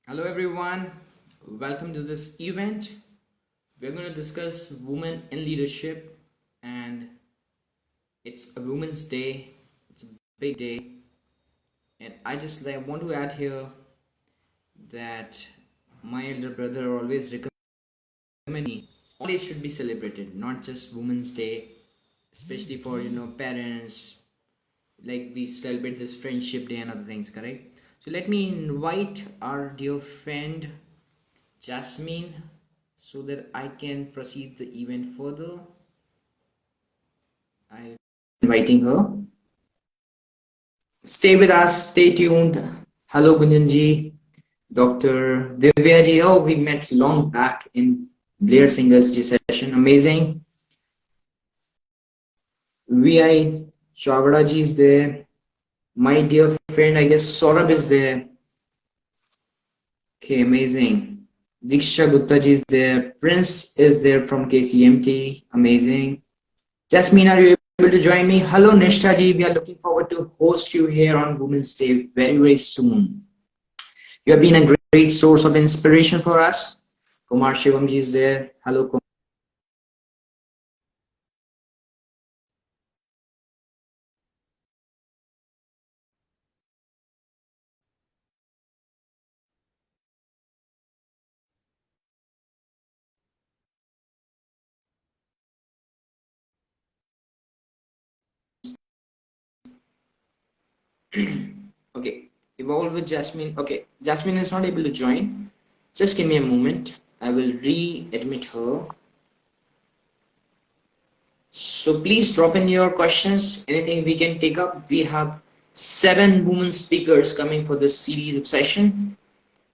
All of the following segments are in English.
Hello everyone, welcome to this event. We're going to discuss women in leadership, and it's a Women's Day. It's a big day, and I just want to add here that my elder brother always recommended me all days should be celebrated, not just Women's Day, especially for parents. Like we celebrate this Friendship Day and other things, correct? So let me invite our dear friend Jasmine so that I can proceed the event further. I'm inviting her. Stay with us, stay tuned. Hello Gunjanji, Dr. Divyaji. Oh, we met long back in Blair Singers G session. Amazing. VI Chavda ji is there. My dear friend, I guess Saurabh is there. Okay, amazing. Diksha Gupta ji is there. Prince is there from KCMT. Amazing. Jasmine, are you able to join me? Hello, Nishtha ji. We are looking forward to host you here on Women's Day very, very soon. You have been a great source of inspiration for us. Kumar Shivam ji is there. Hello, Kumar. Okay, evolve with Jasmine. Okay, Jasmine is not able to join. Just give me a moment. I will re-admit her. So please drop in your questions. Anything we can take up. We have 7 women speakers coming for this series of session.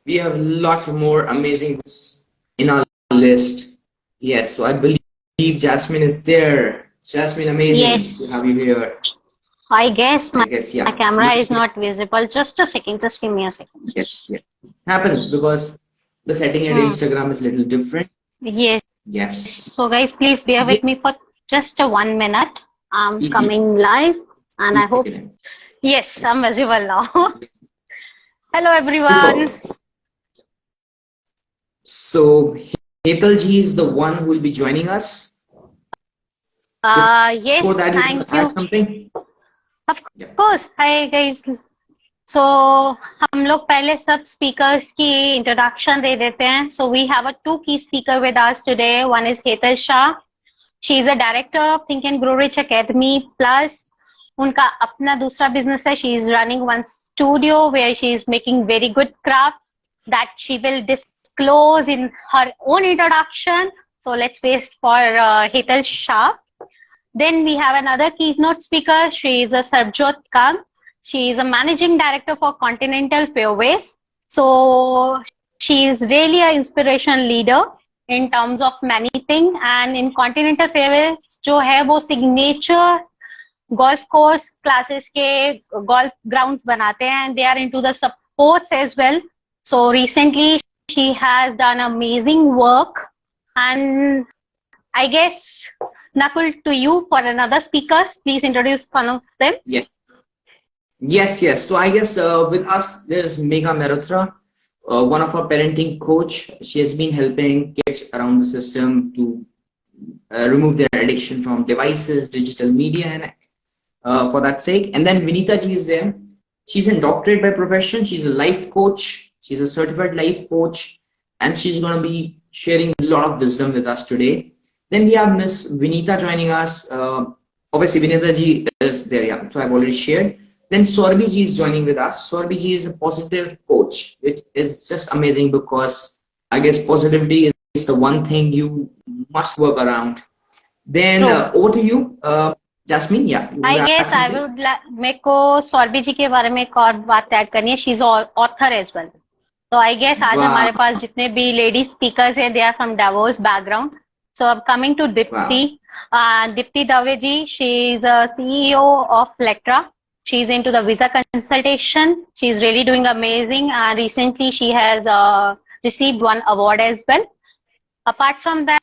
We have a lot more amazing ones in our list. Yes, so I believe Jasmine is there. Jasmine, amazing to have Yes, you here. I guess I my guess, my yeah. camera is not visible. Just a second, just give me a second. Yes, yes. Happens because the setting at Hmm. Instagram is a little different. Yes, Yes. so guys, please bear with me for just a 1 minute. I'm Mhm. coming live, and I hope, yes, I'm visible now. Hello, everyone. Super. So Hetal ji is the one who will be joining us. Before Yes, that, you want thank to add you. something? Of Yeah. course, hi guys. So हम लोग पहले सब speakers की introduction दे देते हैं. So we have a 2 key speaker with us today. One is Hetal Shah. She is a director of Think and Grow Rich Academy. Plus, उनका अपना दूसरा business है. She is running one studio where she is making very good crafts that she will disclose in her own introduction. So let's wait for Hetal Shah. Then we have another keynote speaker. She is a Sarbjot Kang. She is a managing director for Continental Fairways. So she is really an inspiration leader in terms of many things. And in Continental Fairways, जो है वो signature golf course classes के golf grounds बनाते हैं, and they are into the sports as well. So recently she has done amazing work, and I guess Nakul, to you for another speaker. Please introduce one of them. Yes. Yes, yes. So I guess with us there's Megha Mehrotra, one of our parenting coach. She has been helping kids around the system to remove their addiction from devices, digital media, and for that sake. And then Vinita ji is there. She's a doctorate by profession. She's a life coach. She's a certified life coach, and she's going to be sharing a lot of wisdom with us today. Then we have Miss Vinita joining us. Obviously, Vinita ji is there. Yeah, so I've already shared. Then Sorbi ji is joining with us. Sorbi ji is a positive coach, which is just amazing because I guess positivity is the one thing you must work around. Then True. over to you, Jasmine. Yeah, you want I to add guess I something? would मेरे को सौरभी जी के बारे में एक और बात add करनी है. She is author as well. तो आई गेस आज Wow, हमारे पास जितने भी लेडी स्पीकर्स हैं they are from diverse background. So अब coming to Dipti. wow. Dipti Dave ji, she is a CEO of Lectra. She's into the visa consultation. She's really doing amazing, and recently she has received one award as well. Apart from that,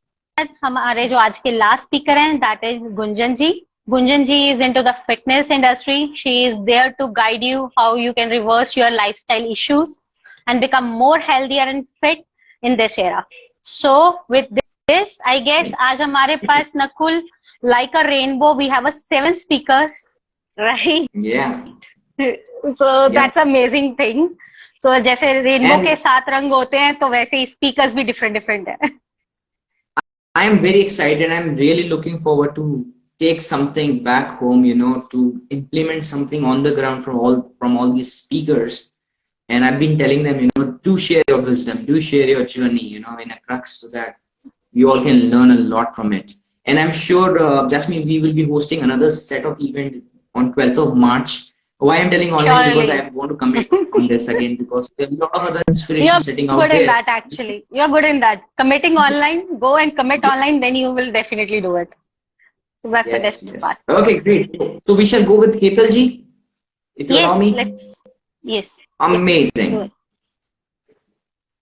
हमारे जो आज के last speaker हैं that is Gunjan ji. Gunjan ji is into the fitness industry. She is there to guide you how you can reverse your lifestyle issues. and become more healthier and fit in this era. So with this, I guess आज हमारे पास Nakul, like a rainbow, we have a 7 speakers, right? Yeah. So Yeah. that's amazing thing. So जैसे rainbow And के 7 रंग होते हैं तो वैसे ही speakers भी डिफरेंट है. I am very excited. I'm really looking forward to take something back home, to implement something on the ground from all these speakers. And I've been telling them, do share your wisdom, do share your journey, in a crux so that we all can learn a lot from it. And I'm sure, Jasmine, we will be hosting another set of event on 12th of March. Why I'm telling online because Surely. I want to commit on this again because there are a lot of other inspiration You're sitting out good in there. that actually. You're good in that. Committing online, go and commit online, then you will definitely do it. So that's the Yes, best part. yes. Okay, great. So we shall go with Hetalji, if you allow Yes, me. yes. Do Amazing.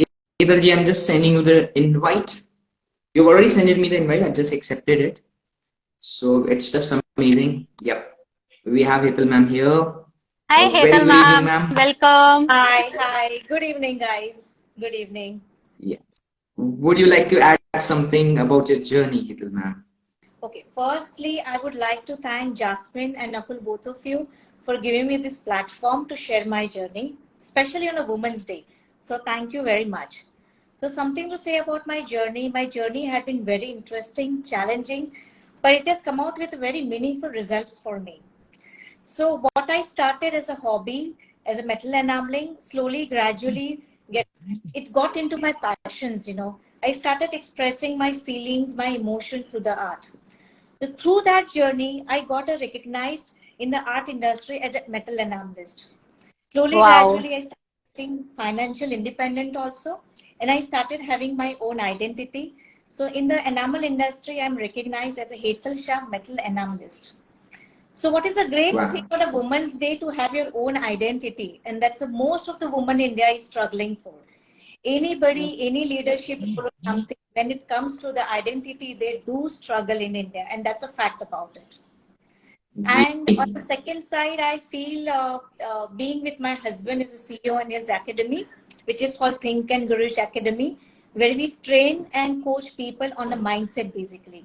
it. Hetalji, I'm just sending you the invite. You've already sent me the invite. I just accepted it. So it's just amazing. Yep. We have Hetal ma'am here. Hi, A very Hetal good evening, ma'am. ma'am. Welcome. Hi. Good evening, guys. Good evening. Yes. Would you like to add something about your journey, Hetal ma'am? Okay, firstly, I would like to thank Jasmine and Nakul, both of you, for giving me this platform to share my journey, especially on a Women's Day. So, thank you very much. So, something to say about my journey. My journey had been very interesting, challenging, but it has come out with very meaningful results for me. So what I started as a hobby, as a metal enameling, slowly, gradually, it got into my passions. I started expressing my feelings, my emotion through the art. So through that journey, I got a recognized in the art industry as a metal enamelist. Slowly, Wow. gradually, I started getting financial independent also, and I started having my own identity. So in the enamel industry, I'm recognized as a Hetal Shah metal enamelist. So what is the great thing Wow. on a Women's Day to have your own identity? And that's the most of the women in India is struggling for. Anybody, any leadership or something, when it comes to the identity, they do struggle in India. And that's a fact about it. Gee. And on the second side, I feel being with my husband as a CEO in his academy, which is called Think and Gurish Academy, where we train and coach people on the mindset basically.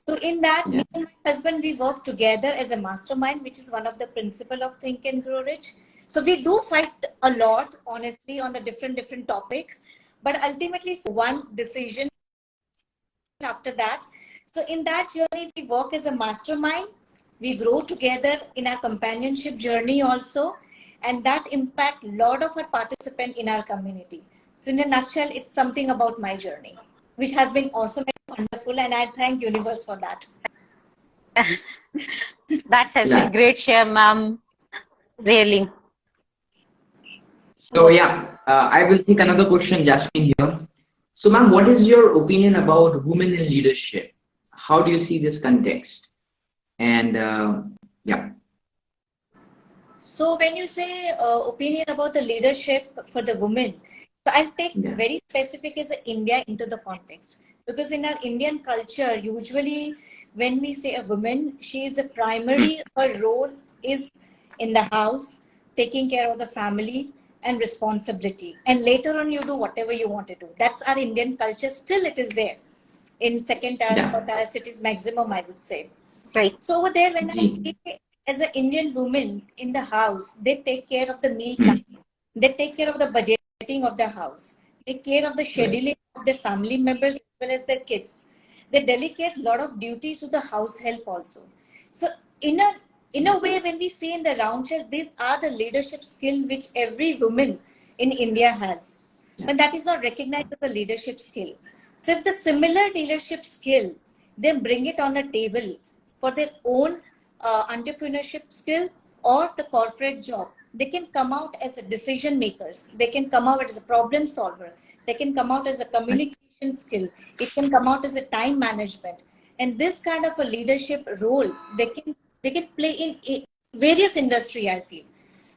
So in that, Yeah. me and my husband, we work together as a mastermind, which is one of the principle of Think and Grow Rich. So we do fight a lot, honestly, on the different topics, but ultimately one decision after that. So in that journey, we work as a mastermind. We grow together in our companionship journey also, and that impact a lot of our participants in our community. So in a nutshell, it's something about my journey, which has been awesome and wonderful, and I thank universe for that. That has Yeah. been great share, ma'am. Really. So yeah, I will take another question, Jasmine here. So ma'am, what is your opinion about women in leadership? How do you see this context? And yeah. So when you say opinion about the leadership for the women, so I'll take Yeah. very specific as India into the context, because in our Indian culture, usually when we say a woman, she is a primary, her role is in the house, taking care of the family and responsibility. And later on, you do whatever you want to do. That's our Indian culture. Still, it is there in second tier, Yeah. third tier cities maximum, I would say. Right. So over there, when I Gee. see as an Indian woman in the house, they take care of the meal time. They take care of the budgeting of the house. They take care of the Right. scheduling of their family members as well as their kids. They delegate a lot of duties to the house help also. So in a way, when we see in the round chair, these are the leadership skill which every woman in India has. Yeah. But that is not recognized as a leadership skill. So if the similar leadership skill, then bring it on the table for their own entrepreneurship skill or the corporate job, they can come out as a decision makers. They can come out as a problem solver. They can come out as a communication skill. It can come out as a time management. And this kind of a leadership role, they can play in various industry, I feel.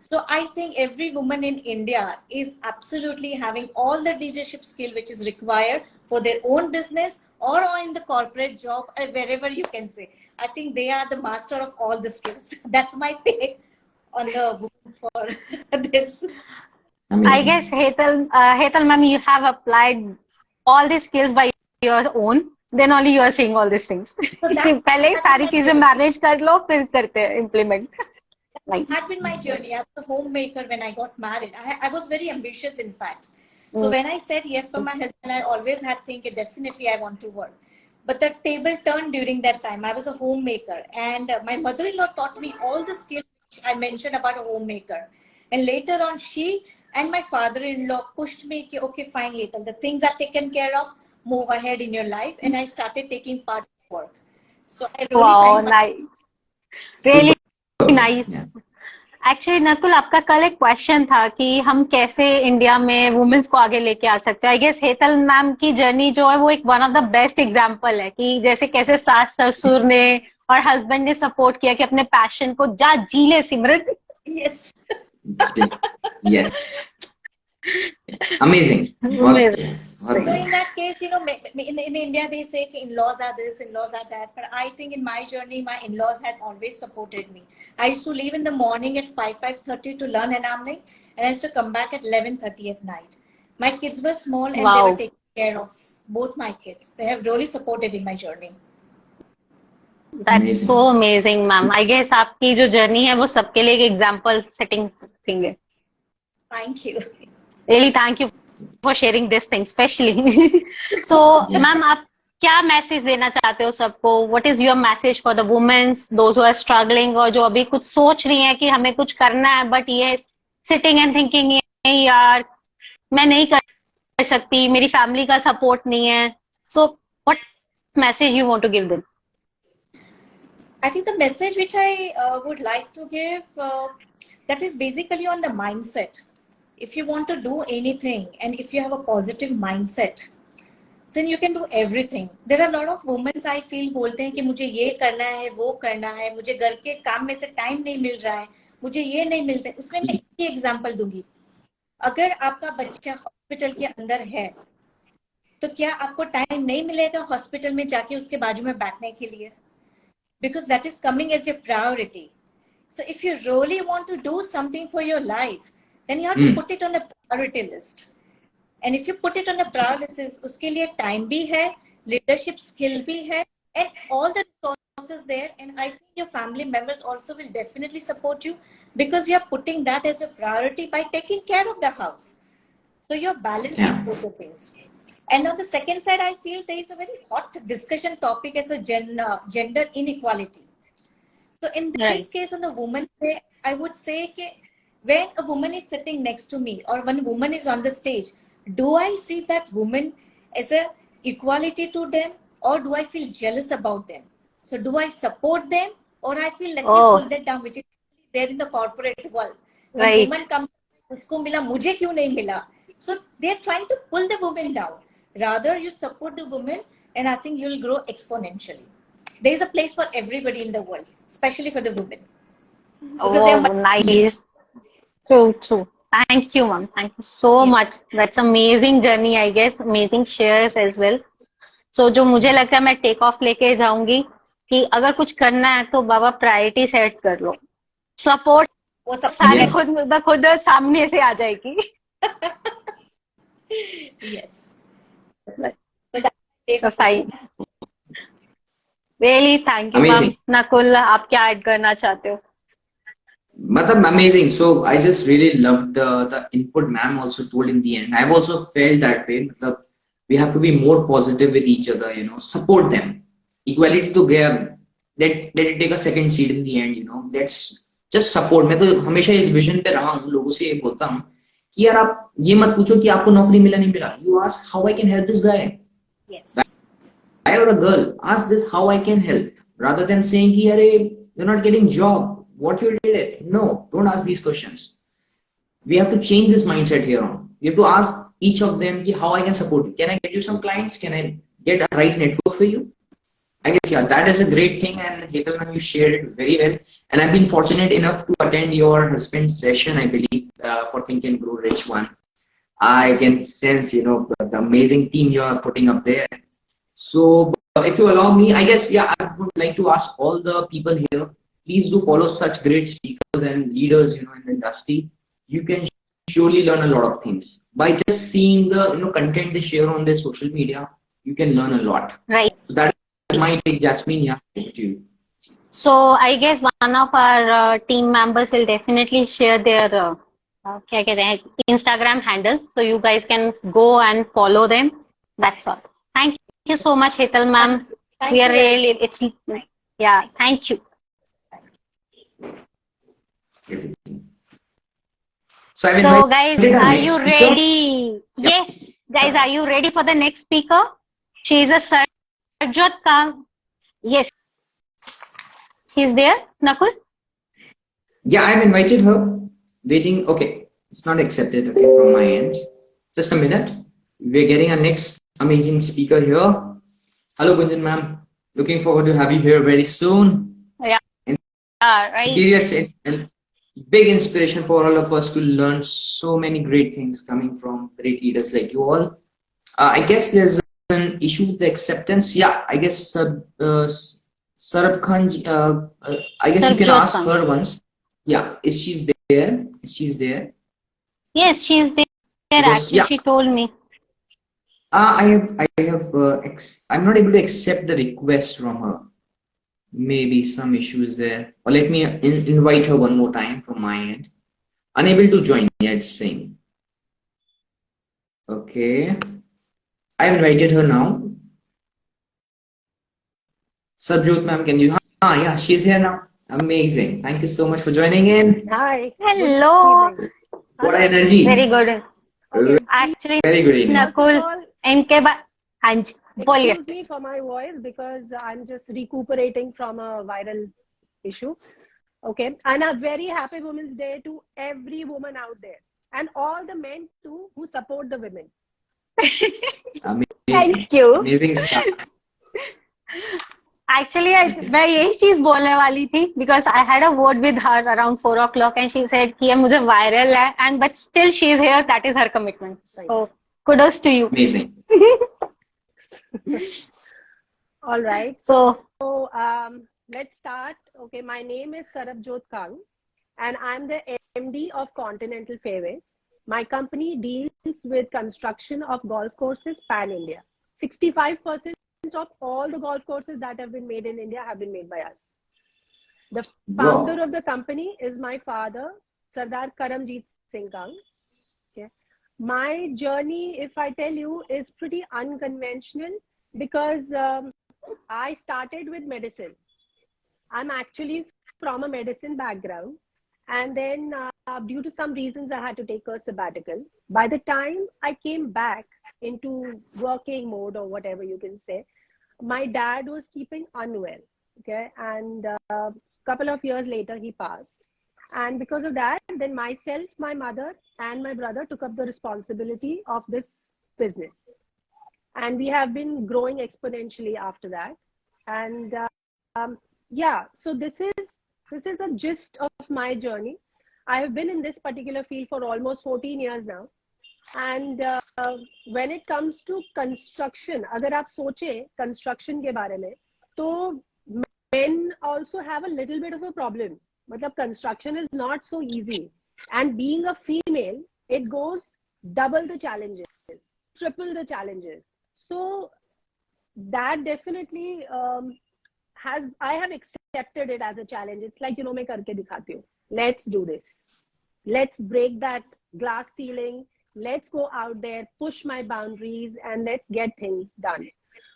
So I think every woman in India is absolutely having all the leadership skill which is required for their own business or in the corporate job or wherever you can say. I think they are the master of all the skills. That's my take on the women for this. I guess Hetal ma'am, you have applied all these skills by your own. Then only you are seeing all these things. So पहले ही has been सारी my चीजें journey. Manage कर लो फिर करते हैं implement. Nice. Had been my journey. I was a homemaker when I got married. I was very ambitious, in fact. So when I said yes for my husband, I always had thinking definitely I want to work. But the table turned during that time. I was a homemaker, and my mother-in-law taught me all the skills which I mentioned about a homemaker. And later on, she and my father-in-law pushed me. Okay, fine, Hetal. The things are taken care of. Move ahead in your life, and I started taking part in work. So I really Wow, thank my nice. Really nice. Yeah. Actually Nakul आपका कल एक question था कि हम कैसे India में women's को आगे लेके आ सकते हैं। आई गेस हेतल मैम की जर्नी जो है वो एक one of the best example है कि जैसे कैसे सास ससुर ने और हस्बैंड ने सपोर्ट किया कि अपने पैशन को जा जी ले सिमरन। yes. Yes. Amazing. Amazing. So in that case, you know, in India they say in-laws are this, in-laws are that. But I think in my journey, my in-laws had always supported me. I used to leave in the morning at 5:30 to learn enameling, and I used to come back at 11:30 at night. My kids were small, and they were taking care of both my kids. They have really supported in my journey. That's so amazing, ma'am. I guess आपकी जो journey है वो सबके लिए एक example setting thing है। Thank you. Really, thank you for sharing this thing, especially. So, ma'am, आप क्या मैसेज देना चाहते हो सबको? What is your message for the women, those who are struggling और जो अभी कुछ सोच रही हैं कि हमें कुछ करना है, but ये sitting and thinking ये यार मैं नहीं कर सकती, मेरी फैमिली का सपोर्ट नहीं है. So, what message you want to give them? I think the message which I would like to give, that is basically on the mindset. If you want to do anything and if you have a positive mindset, then you can do everything. There are a lot of women I feel बोलते हैं कि मुझे ये करना है, वो करना है, मुझे घर के काम में से टाइम नहीं मिल रहा है, मुझे ये नहीं मिलता है. उसमें मैं एक एग्जांपल दूंगी. अगर आपका बच्चा हॉस्पिटल के अंदर है, तो क्या आपको टाइम नहीं मिलेगा हॉस्पिटल में जाके उसके बाजू में बैठने के लिए? Because that is coming as your priority. So if you really want to do something for your life, then you have to put it on a priority list. And if you put it on a priority list, उसके लिए time भी है, leadership skill भी है, and all the resources there. And I think your family members also will definitely support you because you are putting that as a priority by taking care of the house. So you're balancing both the things. And on the second side, I feel there is a very hot discussion topic as a gender inequality. So in this case, on the woman, I would say that when a woman is sitting next to me or when a woman is on the stage, do I see that woman as a equality to them or do I feel jealous about them? So do I support them or I feel let me pull that down, which is there in the corporate world. When woman comes, usko mila, mujhe kyun nahi mila? So they're trying to pull the woman down. Rather, you support the woman, and I think you'll grow exponentially. There is a place for everybody in the world, especially for the women. Oh, nice. True. Thank you, ma'am. Thank you so much. That's amazing journey, I guess. Amazing shares as well. So, जो मुझे लगता है मैं take off लेके जाऊंगी कि अगर कुछ करना है तो बाबा प्रायोरिटी सेट कर लो. सपोर्ट वो सब सारे खुद सामने से आ जाएगी. Yes. So fine. Really, thank you, ma'am. Nakul, आप क्या ऐड करना चाहते हो? Matlab, amazing. So I just really loved the input ma'am also told in the end. I've also felt that way. Matlab, we have to be more positive with each other, you know, support them. Equality to them. Let it take a second seat in the end, you know. Let's just support. मैं तो हमेशा इस vision पे रहा हूँ, लोगों से ये बोलता हूँ कि यार आप ये मत पूछो कि आपको नौकरी मिला नहीं मिला. You ask how I can help this guy. Yes. Guy or a girl, ask this how I can help rather than saying कि अरे you're not getting job. What you did it? No, don't ask these questions. We have to change this mindset here on. We have to ask each of them how I can support you. Can I get you some clients? Can I get a right network for you? I guess, yeah, that is a great thing. And Hetal ma'am, you shared it very well. And I've been fortunate enough to attend your husband's session, I believe, for Think and Grow Rich one. I can sense, you know, the amazing team you are putting up there. So if you allow me, I guess, yeah, I would like to ask all the people here, please do follow such great speakers and leaders, you know, in the industry. You can surely learn a lot of things. By just seeing the content they share on their social media, you can learn a lot. Right. So that is my take, Jasmine. Yeah, over to you. So I guess one of our team members will definitely share their क्या कहते हैं, Instagram handles, so you guys can go and follow them. That's all. Thank you so much, Hetal ma'am. Thank We you are very really, it's, yeah, thank you. So, I So guys, invited our are next you speaker. ready? Yes, guys, are you ready for the next speaker? She is a Sarabjot Kaur. Yes, she's there, Nakul? Yeah, I've invited her. Waiting. Okay, it's not accepted. Okay, from my end. Just a minute. We're getting our next amazing speaker here. Hello, Gunjan ma'am. Looking forward to have you here very soon. Yeah, right. Serious and big inspiration for all of us to learn so many great things coming from great leaders like you all. I guess there's an issue with the acceptance. Yeah, I guess Sarab Khan, I guess you can Sarabjot ask Kaur. her once. Yeah, is she's there? She's there. Yes, she's there. Because, Actually, yeah, she told me. I'm not able to accept the request from her. Maybe some issues there. Or let me invite her one more time from my end. Unable to join. Yeah, it's saying. Okay. I've invited her now. Sarabjot ma'am, can you? Yeah, she's here now. Amazing. Thank you so much for joining in. Hi. Hello. Good evening. What energy. Very good. Okay. Actually, Very good evening. First of Nakul, all, इनके बाद हाँ जी बोलिए. excuse me for my voice because I'm just recuperating from a viral issue. Okay. And a very happy Women's Day to every woman out there and all the men too who support the women. Amazing. Thank you. Amazing stuff. Actually, मैं यही चीज बोलने वाली थी because I had a word with her around 4 o'clock and she said कि ये मुझे viral है and but still she is here. That is her commitment. So kudos to you. Amazing. All right. So So let's start. Okay. My name is Sarabjot Kaur and I'm the MD of Continental Fairways. My company deals with construction of golf courses pan-India. 65% of all the golf courses that have been made in India have been made by us. The founder of the company is my father, Sardar Karamjeet Singh Kaur. Okay. My journey, if I tell you, is pretty unconventional because I started with medicine. I'm actually from a medicine background. And then due to some reasons, I had to take a sabbatical. By the time I came back into working mode or whatever you can say, my dad was keeping unwell. Okay. And a couple of years later, he passed. And because of that, then myself, my mother, and my brother took up the responsibility of this business. And we have been growing exponentially after that. And yeah, so this is a gist of my journey. I have been in this particular field for almost 14 years now. And when it comes to construction, अगर आप सोचे construction के बारे में, तो men also have a little bit of a problem. मतलब construction is not so easy. And being a female, it goes double the challenges, triple the challenges. So that definitely I have accepted it as a challenge. It's like, मैं करके दिखाती हूँ. Let's do this. Let's break that glass ceiling. Let's go out there, push my boundaries, and let's get things done,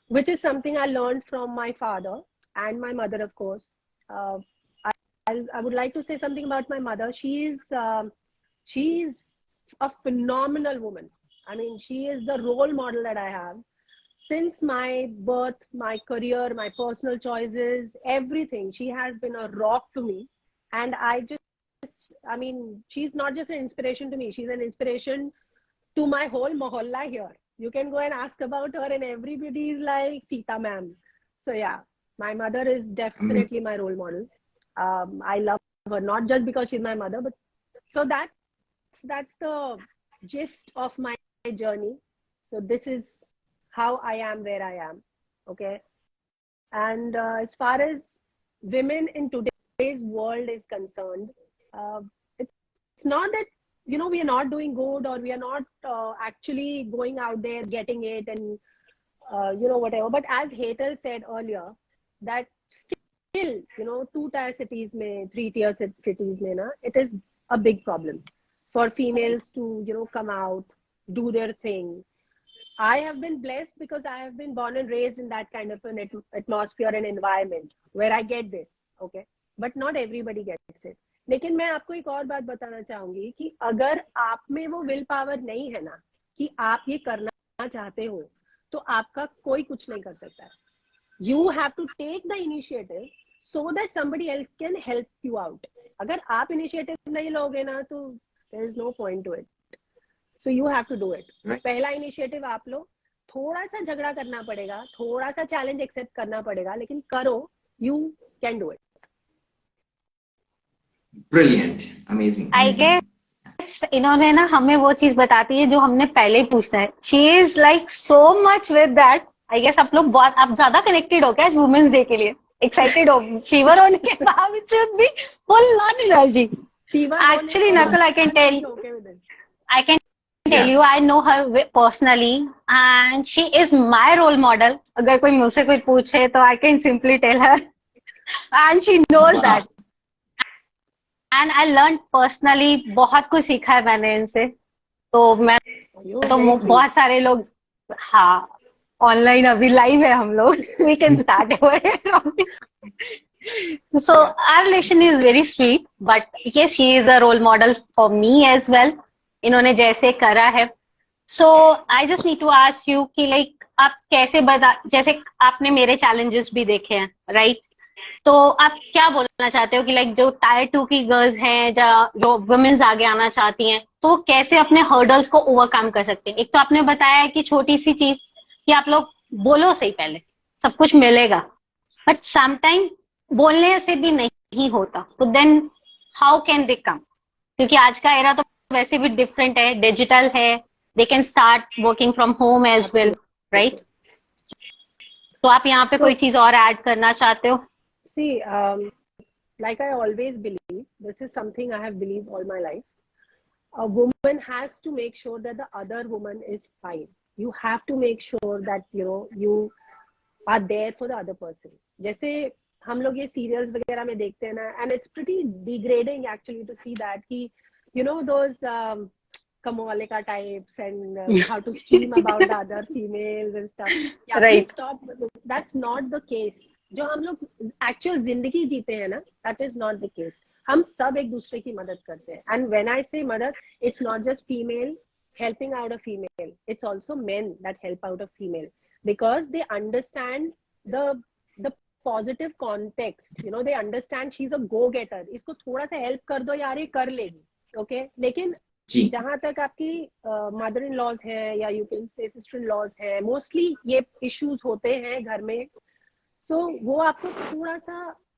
which is something I learned from my father and my mother, of course. I would like to say something about my mother. She's a phenomenal woman. I mean, she is the role model that I have. Since my birth, my career, my personal choices, everything, she has been a rock to me. And she's not just an inspiration to me. She's an inspiration to my whole mohalla here. You can go and ask about her and everybody is like, Sita ma'am. So yeah, my mother is definitely my role model. I love her, not just because she's my mother, but so that's the gist of my journey. So this is how I am where I am. Okay. And as far as women in today's world is concerned, it's not that we are not doing good, or we are not actually going out there getting it, and whatever. But as Hetal said earlier, that still, 2-tier cities mein, 3-tier cities mein, it is a big problem for females to, come out, do their thing. I have been blessed because I have been born and raised in that kind of an atmosphere and environment where I get this, okay? But not everybody gets it. लेकिन मैं आपको एक और बात बताना चाहूंगी कि अगर आप में वो विल पावर नहीं है ना कि आप ये करना चाहते हो, तो आपका कोई कुछ नहीं कर सकता है. You have to take the initiative so that somebody else can help you out. अगर आप initiative नहीं लोगे ना, तो there is no point to it. So you have to do it. Right. पहला initiative आप लो, थोड़ा सा झगड़ा करना पड़ेगा, थोड़ा सा challenge accept करना पड़ेगा, लेकिन करो, you can do it. Brilliant, amazing. I guess इन्होंने ना हमें वो चीज बताती है जो हमने पहले ही पूछना है. She is like so much with that. I guess आप ज्यादा connected हो क्या आज वुमेन्स डे के लिए? Excited हो? फीवर होने के बावजूद भी full on energy. Actually, Nakul, I can tell you, I know her personally, and she is my role model. अगर कोई मुझसे कुछ पूछे तो I can simply tell her, and she knows that. And I learned personally, बहुत कुछ सीखा है मैंने इनसे. तो मैं तो बहुत सारे लोग, हाँ, ऑनलाइन अभी लाइव है हम लोग. We can start over. So our relation is very sweet, but yes, she is a role model for me as well. इन्होंने जैसे करा है. So I just need to ask you कि like आप कैसे जैसे आपने मेरे challenges भी देखे हैं, right? तो आप क्या बोलना चाहते हो कि like जो Tier 2 की गर्ल्स हैं, जो वुमेन्स आगे आना चाहती हैं, तो कैसे अपने हर्डल्स को ओवरकम कर सकते हैं? एक तो आपने बताया कि छोटी सी चीज कि आप लोग बोलो सही पहले, सब कुछ मिलेगा, बट समटाइम बोलने से भी नहीं होता, तो देन हाउ कैन दे कम? क्योंकि आज का एरा तो वैसे भी डिफरेंट है, डिजिटल है, they can start working from home as well, right? तो आप यहाँ पे कोई चीज और ऐड करना चाहते हो? See, like I always believe, this is something I have believed all my life. A woman has to make sure that the other woman is fine. You have to make sure that you are there for the other person. जैसे हम लोग ये serials वगैरह में देखते हैं ना, and it's pretty degrading actually to see that कि those Kamolika types and how to scream about the other females and stuff. Yeah, right. Stop. That's not the case. जो हम लोग एक्चुअल जिंदगी जीते हैं ना, that is not the case. हम सब एक दूसरे की मदद करते हैं. And when I say mother, it's not just female helping out a female. It's also men that help out a female because they understand the positive context. They understand she's a go-getter. इसको थोड़ा सा help कर दो यार, ये कर लेगी. Okay? लेकिन जहां तक आपकी मदर इन लॉज है या you can say sister in laws है, मोस्टली ये इश्यूज होते हैं घर में. सो वो आपको थोड़ा सा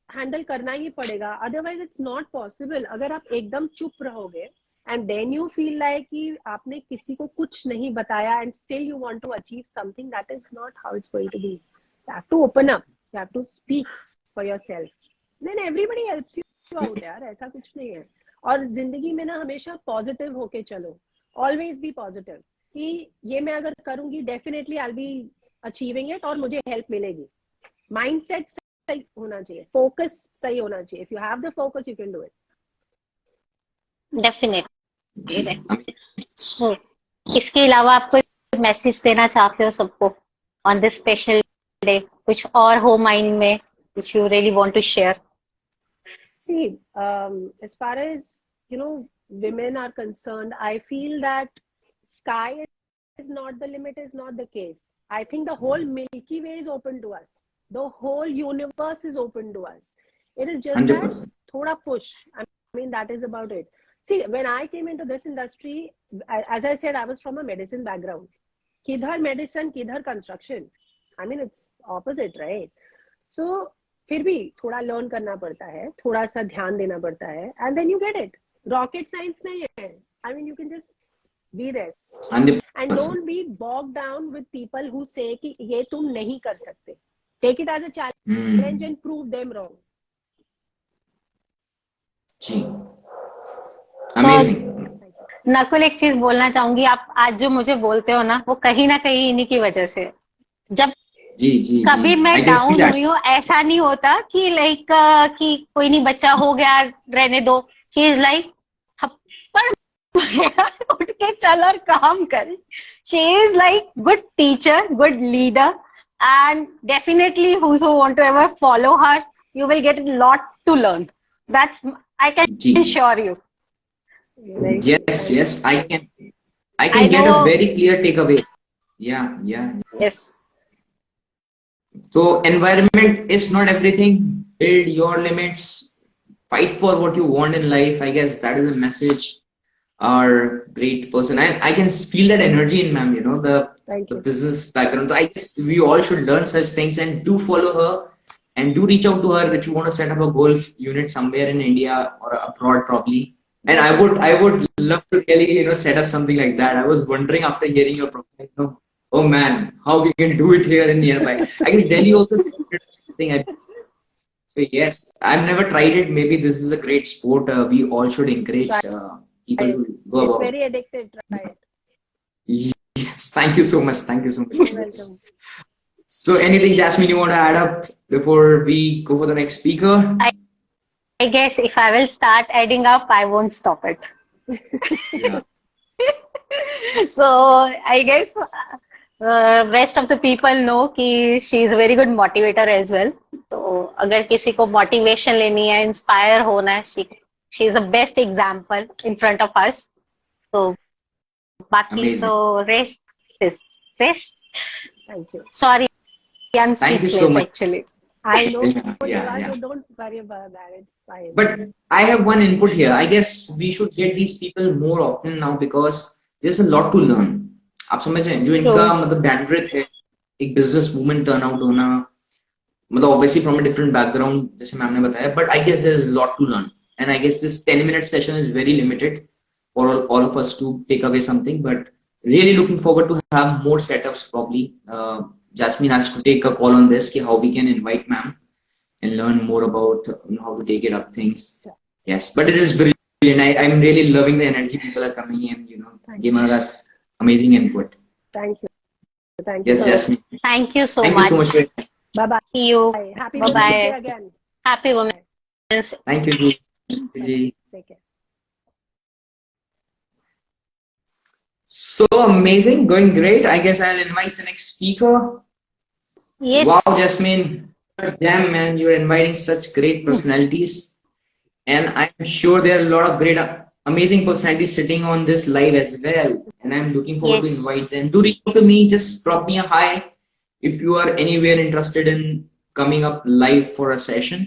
हैंडल करना ही पड़ेगा, अदरवाइज इट्स नॉट पॉसिबल. अगर आप एकदम चुप रहोगे and then you feel like कि आपने किसी को कुछ नहीं बताया and still you want to achieve something, that is not how it's going to be. You have to open up, you have to speak for yourself, then everybody helps you out यार. ऐसा कुछ नहीं है. और जिंदगी में ना हमेशा पॉजिटिव होके चलो, ऑलवेज बी पॉजिटिव कि ये मैं अगर करूंगी definitely I will be achieving it और मुझे हेल्प मिलेगी. माइंडसेट सही होना चाहिए, फोकस सही होना चाहिए. If you have the focus you can do it. Definitely. So इसके अलावा आप कोई मैसेज देना चाहते हो सबको ऑन दिस स्पेशल डे? कुछ और हो माइंड में which you really want to share? See, as far as women are concerned, I feel that sky is not the limit, is not the case. I think the whole Milky Way is open to us. The whole universe is open to us. It is just 100%. That thoda push. I mean, that is about it. See, when I came into this industry, as I said, I was from a medicine background. Kidhar medicine, kidhar construction. I mean, it's opposite, right? So, फिर भी थोड़ा learn करना पड़ता है, थोड़ा सा ध्यान देना पड़ता है, and then you get it. Rocket science नहीं है. I mean you can just be there and don't be bog down with people who say कि ये तुम नहीं कर सकते. Take it as a challenge and prove them wrong. जी, amazing. Nakul एक चीज बोलना चाहूंगी, आप आज जो मुझे बोलते हो ना वो कहीं ना कहीं इन्हीं की वजह से है। जब जी जी कभी जी, मैं I can see down that. हुई हूँ ऐसा नहीं होता कि लाइक कि कोई नहीं बच्चा हो गया रहने दो, शी इज लाइक थप्पड़ मारेगा, उठ के चल और काम कर। She is like good teacher, good leader, and definitely who want to ever follow her, you will get a lot to learn. That's, I can जी, assure you. Very true. yes Thank yes, you. I I can get a know. very clear takeaway. Yeah, yeah. Yes. So environment is not everything. Build your limits. Fight for what you want in life. I guess that is a message. Our great person. I can feel that energy in ma'am. You know Thank the you. business background. So I guess we all should learn such things and do follow her and do reach out to her if you want to set up a golf unit somewhere in India or abroad probably. And I would love to really set up something like that. I was wondering after hearing your profile, oh man, how we can do it here in nearby. I guess Delhi also thing. So yes, I've never tried it. Maybe this is a great sport. We all should encourage Try people it. to go It's about. very addictive. Try it. Yes, thank you so much. Thank you so much. You're Yes. welcome. So anything, Jasmine, you want to add up before we go for the next speaker? I guess if I will start adding up, I won't stop it. Yeah. So I guess rest of the people know कि she is a very good motivator as well. तो अगर किसी को motivation लेनी है, inspire होना है, she is the best example in front of us. तो बाकी Amazing. तो rest. Thank you. Sorry, I'm Thank you so speechless much. actually. I know Yeah, you yeah, are, yeah. so don't worry about that. It's fine. But I have one input here. I guess we should get these people more often now because there's a lot to learn. आप समझ रहे हैं जो इनका True. मतलब bandwidth है एक business woman turn out होना मतलब obviously from a different background जैसे मैम ने बताया but I guess there is lot to learn and I guess this 10-minute session is very limited for all of us to take away something but really looking forward to have more setups probably. Jasmine has to take a call on this how we can invite ma'am and learn more about how to take it up things. Sure. Yes, but it is brilliant. I'm really loving the energy people are coming in. Thank Gima, that's amazing input. Thank you. Thank you. Yes, Jasmine. Thank you so Thank much. you so much. For it. Bye bye. See you. Happy Bye Women's bye. Day again. Happy Women's. Thank you. Ji. Thank you, Ji. Take care. So amazing, going great. I guess I'll invite the next speaker. Yes. Wow, Jasmine, damn man, you're inviting such great personalities, and I'm sure there are a lot of great, amazing personalities sitting on this live as well. And I'm looking forward to Yes. invite them. Do reach out to me. Just drop me a hi if you are anywhere interested in coming up live for a session.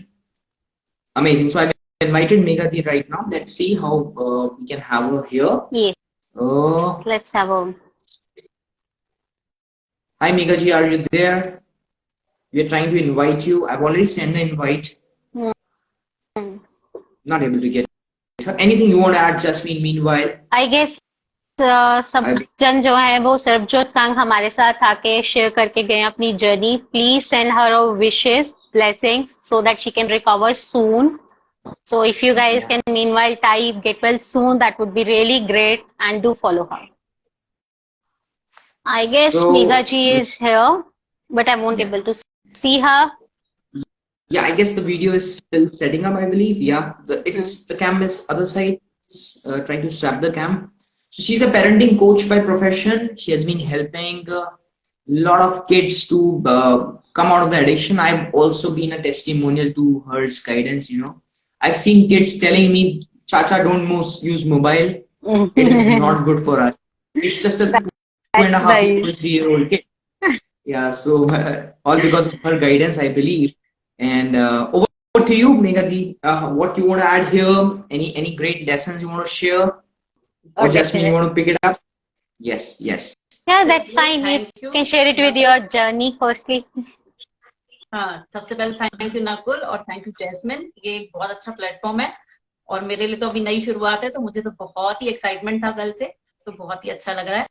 Amazing. So I've invited Megati right now. Let's see how we can have her here. Yes. Oh, Let's have a. hi Megaji, are you there? We're trying to invite you. I've already sent the invite. Hmm. Not able to get her. Anything you want to add, Jasmine, meanwhile? I guess सब जन जो है वो Sarabjot Kong हमारे साथ आके share करके गए अपनी journey. Please send her wishes blessings so that she can recover soon. So if you guys can meanwhile type get well soon, that would be really great, and do follow her. I guess So- Megha ji is here, but I won't able to see her. Yeah, I guess the video is still setting up, I believe. Yeah, the cam is other side, trying to swap the cam. So she's a parenting coach by profession. She has been helping a lot of kids to come out of the addiction. I've also been a testimonial to her guidance. I've seen kids telling me, "Chacha, don't use mobile. It is not good for us." It's just a 2.5 right. 3-year-old kid. Yeah, so all because of her guidance, I believe. And over to you, Megati. What you want to add here? Any great lessons you want to share? Or Jasmine, you want to pick it up? Yes, yes. Yeah, that's fine. Thank You you. can share it with your journey firstly. हाँ, सबसे पहले thank you Nakul और thank you jasmine. ये एक बहुत अच्छा platform है और मेरे लिए तो अभी नई शुरुआत है तो मुझे तो बहुत ही एक्साइटमेंट था कल से, तो बहुत ही अच्छा लग रहा है.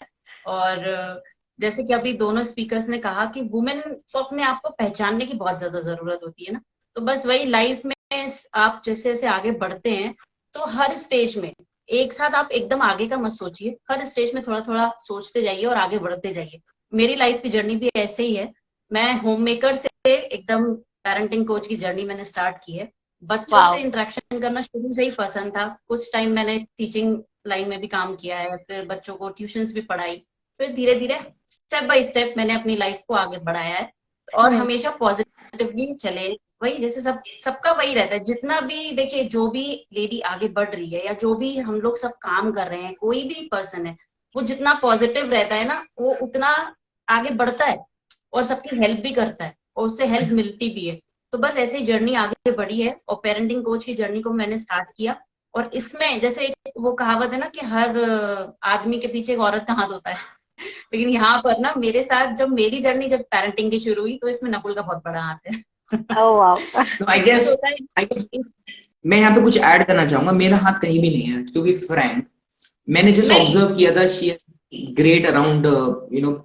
और जैसे कि अभी दोनों स्पीकर्स ने कहा कि वुमेन को अपने आप को पहचानने की बहुत ज्यादा जरूरत होती है ना, तो बस वही लाइफ में आप जैसे जैसे आगे बढ़ते हैं तो हर स्टेज में एक साथ आप एकदम आगे का मत सोचिए, हर स्टेज में थोड़ा थोड़ा सोचते जाइए और आगे बढ़ते जाइए। मेरी लाइफ की जर्नी भी ऐसे ही है। मैं होम मेकर से एकदम पेरेंटिंग कोच की जर्नी मैंने स्टार्ट की है। बच्चों से वाओ, इंटरेक्शन करना शुरू से ही पसंद था। कुछ टाइम मैंने टीचिंग लाइन में भी काम किया है, फिर बच्चों को ट्यूशंस भी पढ़ाई, फिर धीरे धीरे स्टेप बाय स्टेप मैंने अपनी लाइफ को आगे बढ़ाया है। और हमेशा पॉजिटिवली चले, वही जैसे सबका वही रहता है। जितना भी देखिए, जो भी लेडी आगे बढ़ रही है या जो भी हम लोग सब काम कर रहे हैं, कोई भी पर्सन है, वो जितना पॉजिटिव रहता है ना, वो उतना आगे बढ़ता है और सबकी हेल्प भी करता है और उससे हेल्प मिलती भी है। तो बस ऐसे ही जर्नी आगे बढ़ी है और पेरेंटिंग कोच की जर्नी को मैंने स्टार्ट किया। और इसमें जैसे एक वो कहावत है ना कि हर आदमी के पीछे एक औरत का हाथ होता है, लेकिन यहाँ पर ना मेरे साथ जब मेरी जर्नी जब पेरेंटिंग की शुरू हुई तो इसमें नकुल का बहुत बड़ा हाथ है। ओह वाओ, आई गेस मैं यहाँ पे कुछ ऐड करना चाहूंगा। मेरा हाथ कहीं भी नहीं है, टू बी फ्रैंक। मैंने जस्ट ऑब्जर्व किया था, she great around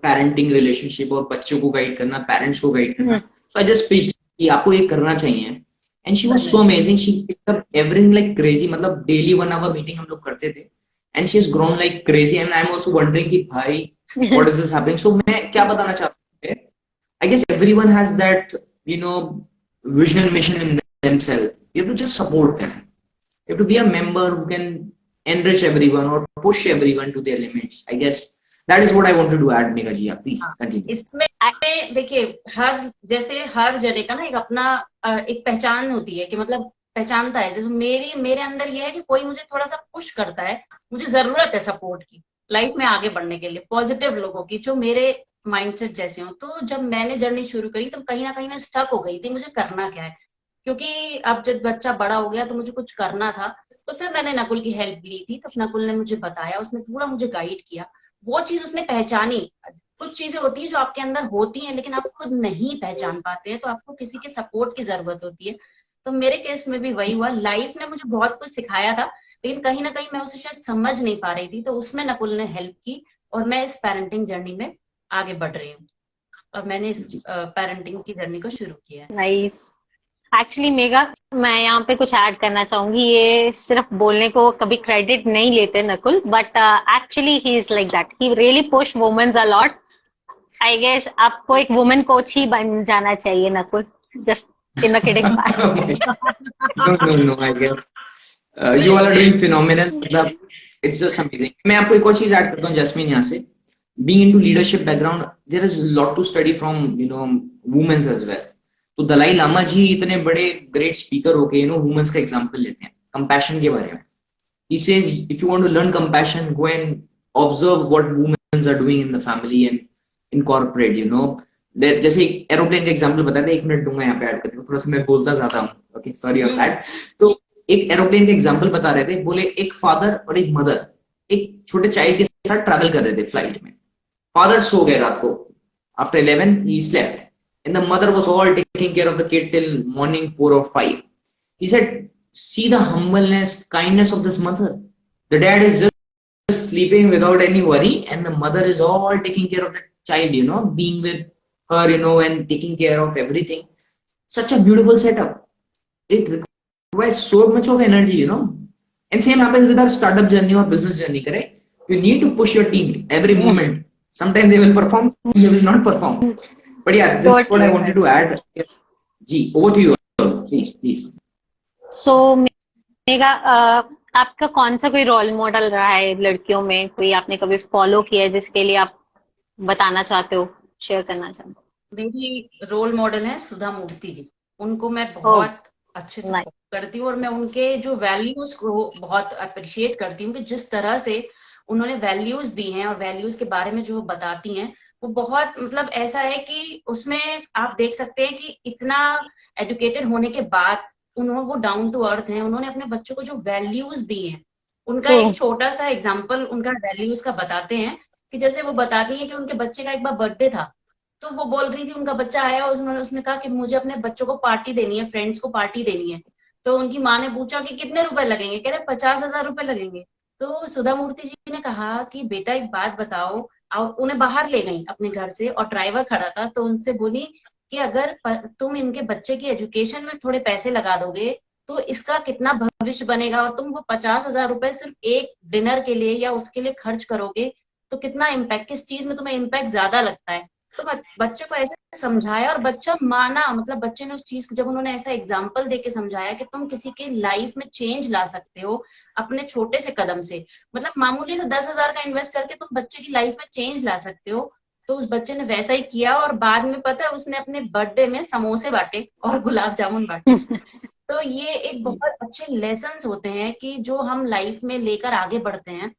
parenting relationship और बच्चों को गाइड करना, पेरेंट्स को गाइड करना। सो आई जस्ट पिच्ड कि आपको ये करना चाहिए। And she was so amazing, she picked up everything like crazy. मतलब डेली 1 आवर मीटिंग हम लोग करते थे and she has grown like crazy. And I am also wondering कि भाई व्हाट इज दिस हैपनिंग। सो मैं क्या बताना चाहता हूँ, I guess everyone has that, vision and mission in themselves. You have to just support them. You have to be a member who can enrich everyone or push everyone to their limits. I guess that is what I wanted to add, Megha ji. Please continue. इसमें देखिए, हर जने का ना एक अपना एक पहचान होती है कि मतलब पहचानता है। जैसे मेरे अंदर ये है कि कोई मुझे थोड़ा सा पुश करता है, मुझे जरूरत है सपोर्ट की लाइफ में आगे बढ़ने के लिए, पॉजिटिव लोगों की जो मेरे माइंडसेट जैसे हो। तो जब मैंने जर्नी शुरू करी तो कहीं ना कहीं मैं स्टक हो गई थी, मुझे करना क्या है, क्योंकि अब जब बच्चा बड़ा हो गया तो मुझे कुछ करना था। तो फिर मैंने नकुल की हेल्प ली थी, तो नकुल ने मुझे बताया, उसने पूरा मुझे गाइड किया। वो चीज उसने पहचानी। कुछ चीजें होती है जो आपके अंदर होती हैं लेकिन आप खुद नहीं पहचान पाते हैं, तो आपको किसी के सपोर्ट की जरूरत होती है। तो मेरे केस में भी वही हुआ। लाइफ ने मुझे बहुत कुछ सिखाया था, लेकिन कहीं ना कहीं मैं उसे शायद समझ नहीं पा रही थी, तो उसमें नकुल ने हेल्प की और मैं इस पेरेंटिंग जर्नी में आगे बढ़ रही हूँ। और मैंने इस पेरेंटिंग की जर्नी को शुरू किया है। नाइस। एक्चुअली मेगा, मैं यहाँ पे कुछ ऐड करना चाहूंगी। ये सिर्फ बोलने को कभी क्रेडिट नहीं लेते Nakul, but actually he is like that, he really push womens a lot. I guess आपको एक वुमेन कोच ही बन जाना चाहिए Nakul, just in the kidding part. No, I guess you all are doing phenomenal. मतलब it's just amazing. मैं आपको एक और चीज ऐड करता हूँ जैस्मिन यहाँ से। Being into leadership background, there is a lot to study from women's as well. तो दलाई लामा जी इतने बड़े ग्रेट स्पीकर होके वुमेन्स का एग्जांपल लेते हैं कंपैशन के बारे में। He says if you want to learn compassion, go and observe what women are doing in the family and in corporate. जैसे एक एरोप्लेन का एग्जांपल बताया था, 1 मिनट दूंगा यहाँ पे ऐड करने को, थोड़ा सा मैं बोलता जाता हूँ, ओके सॉरी ऑफ दैट। तो एक एरोप्लेन का एग्जांपल बता रहे थे, बोले एक फादर और एक मदर एक छोटे चाइल्ड के साथ ट्रैवल कर रहे थे फ्लाइट में। फादर सो गए रात को, after 11 he slept and the mother was all taking care of the kid till morning 4 or 5. He said, see the humbleness, kindness of this mother. The dad is just sleeping without any worry and the mother is all taking care of the child, being with her, and taking care of everything. Such a beautiful setup. It requires so much of energy. And same happens with our startup journey or business journey, correct? You need to push your team every moment. Sometimes they will perform, sometimes they will not perform. But yeah, this is what I wanted to add. Ji, over to you, please. So, mega, आपका कौन सा कोई role model रहा है लड़कियों में, कोई आपने कभी फॉलो किया है जिसके लिए आप बताना चाहते हो, शेयर करना चाहते हो? मेरी रोल मॉडल है सुधा मूर्ति जी। उनको मैं बहुत अच्छे से करती हूँ और मैं उनके जो वैल्यूज को बहुत अप्रिशिएट करती हूँ कि जिस तरह से उन्होंने वैल्यूज दी हैं और वैल्यूज के बारे में जो बताती हैं वो बहुत मतलब ऐसा है कि उसमें आप देख सकते हैं कि इतना एजुकेटेड होने के बाद वो डाउन टू अर्थ हैं। उन्होंने अपने बच्चों को जो वैल्यूज दी हैं, उनका एक छोटा सा एग्जाम्पल उनका वैल्यूज का बताते हैं कि जैसे वो बताती है कि उनके बच्चे का एक बार बर्थडे था, तो वो बोल रही थी, उनका बच्चा आया और उसने कहा कि मुझे अपने बच्चों को पार्टी देनी है, फ्रेंड्स को पार्टी देनी है। तो उनकी माँ ने पूछा कि कितने रुपए लगेंगे, कह रहे 50,000 रुपए लगेंगे। तो सुधा मूर्ति जी ने कहा कि बेटा एक बात बताओ, उन्हें बाहर ले गई अपने घर से और ड्राइवर खड़ा था, तो उनसे बोली कि अगर तुम इनके बच्चे की एजुकेशन में थोड़े पैसे लगा दोगे तो इसका कितना भविष्य बनेगा। और तुम वो 50,000 रुपए सिर्फ एक डिनर के लिए या उसके लिए खर्च करोगे तो कितना इम्पैक्ट, किस चीज में तुम्हें इम्पैक्ट ज्यादा लगता है। तो बच्चे को ऐसे समझाया और बच्चा माना, मतलब बच्चे ने उस चीज को, जब उन्होंने ऐसा एग्जाम्पल देके समझाया कि तुम किसी के लाइफ में चेंज ला सकते हो अपने छोटे से कदम से, मतलब मामूली से 10,000 का इन्वेस्ट करके तुम बच्चे की लाइफ में चेंज ला सकते हो। तो उस बच्चे ने वैसा ही किया और बाद में पता है उसने अपने बर्थडे में समोसे बांटे और गुलाब जामुन बांटे। तो ये एक बहुत अच्छे लेसन्स होते हैं कि जो हम लाइफ में लेकर आगे बढ़ते हैं।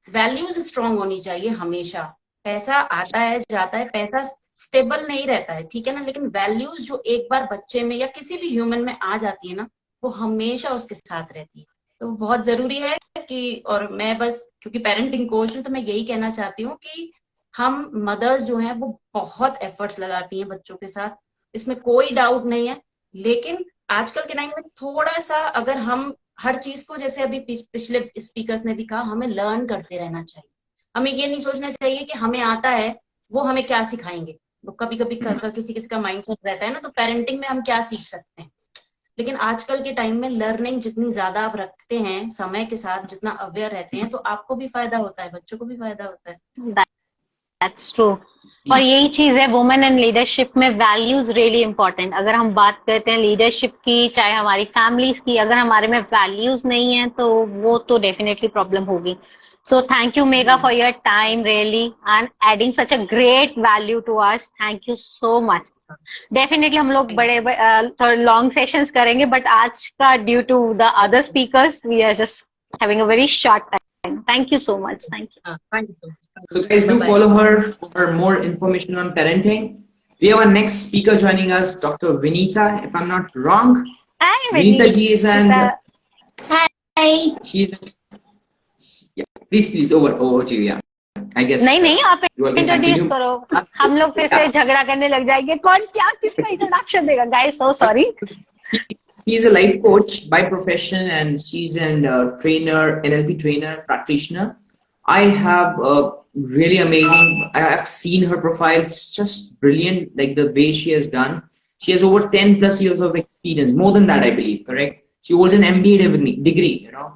वैल्यूज स्ट्रांग होनी चाहिए हमेशा। पैसा आता है जाता है, पैसा स्टेबल नहीं रहता है, ठीक है ना, लेकिन वैल्यूज जो एक बार बच्चे में या किसी भी ह्यूमन में आ जाती है ना, वो हमेशा उसके साथ रहती है। तो बहुत जरूरी है कि, और मैं बस क्योंकि पेरेंटिंग कोच हूँ तो मैं यही कहना चाहती हूँ कि हम मदर्स जो हैं वो बहुत एफर्ट्स लगाती हैं बच्चों के साथ, इसमें कोई डाउट नहीं है। लेकिन आजकल के टाइम में थोड़ा सा अगर हम हर चीज को, जैसे अभी पिछले स्पीकर्स ने भी कहा, हमें लर्न करते रहना चाहिए। हमें ये नहीं सोचना चाहिए कि हमें आता है वो हमें क्या सिखाएंगे। तो कभी कभी किसी किसी का माइंडसेट रहता है ना, तो पेरेंटिंग में हम क्या सीख सकते हैं। लेकिन आजकल के टाइम में लर्निंग जितनी ज्यादा आप रखते हैं समय के साथ, जितना अवेयर रहते हैं, तो आपको भी फायदा होता है, बच्चों को भी फायदा होता है। That's true. और यही चीज है वुमेन एंड लीडरशिप में, वैल्यूज रियली इंपॉर्टेंट। अगर हम बात करते हैं लीडरशिप की, चाहे हमारी फैमिलीज की, अगर हमारे में वैल्यूज नहीं है तो वो तो डेफिनेटली प्रॉब्लम होगी। So thank you Megha for your time really and adding such a great value to us. Thank you so much. Definitely हम लोग बड़े थोड़े long sessions करेंगे, but आज का due to the other speakers we are just having a very short time. Thank you so much. Thank you. Thank you so much. So guys, do follow her for more information on parenting. We have our next speaker joining us, Dr. Vinita, if I'm not wrong. Hi Vinita ji is Hi. Yeah, please over to you. Yeah, I guess. नहीं आप introduce करो, हम लोग फिर से झगड़ा करने लग जाएंगे कौन क्या किसका इंट्रोडक्शन देगा। Guys, so sorry. She's a life coach by profession and she's a trainer, NLP trainer, practitioner. I have really amazing, I have seen her profile. It's just brilliant, like the way she has done. She has over 10 plus years of experience, more than that, I believe, correct? She holds an MBA degree, you know,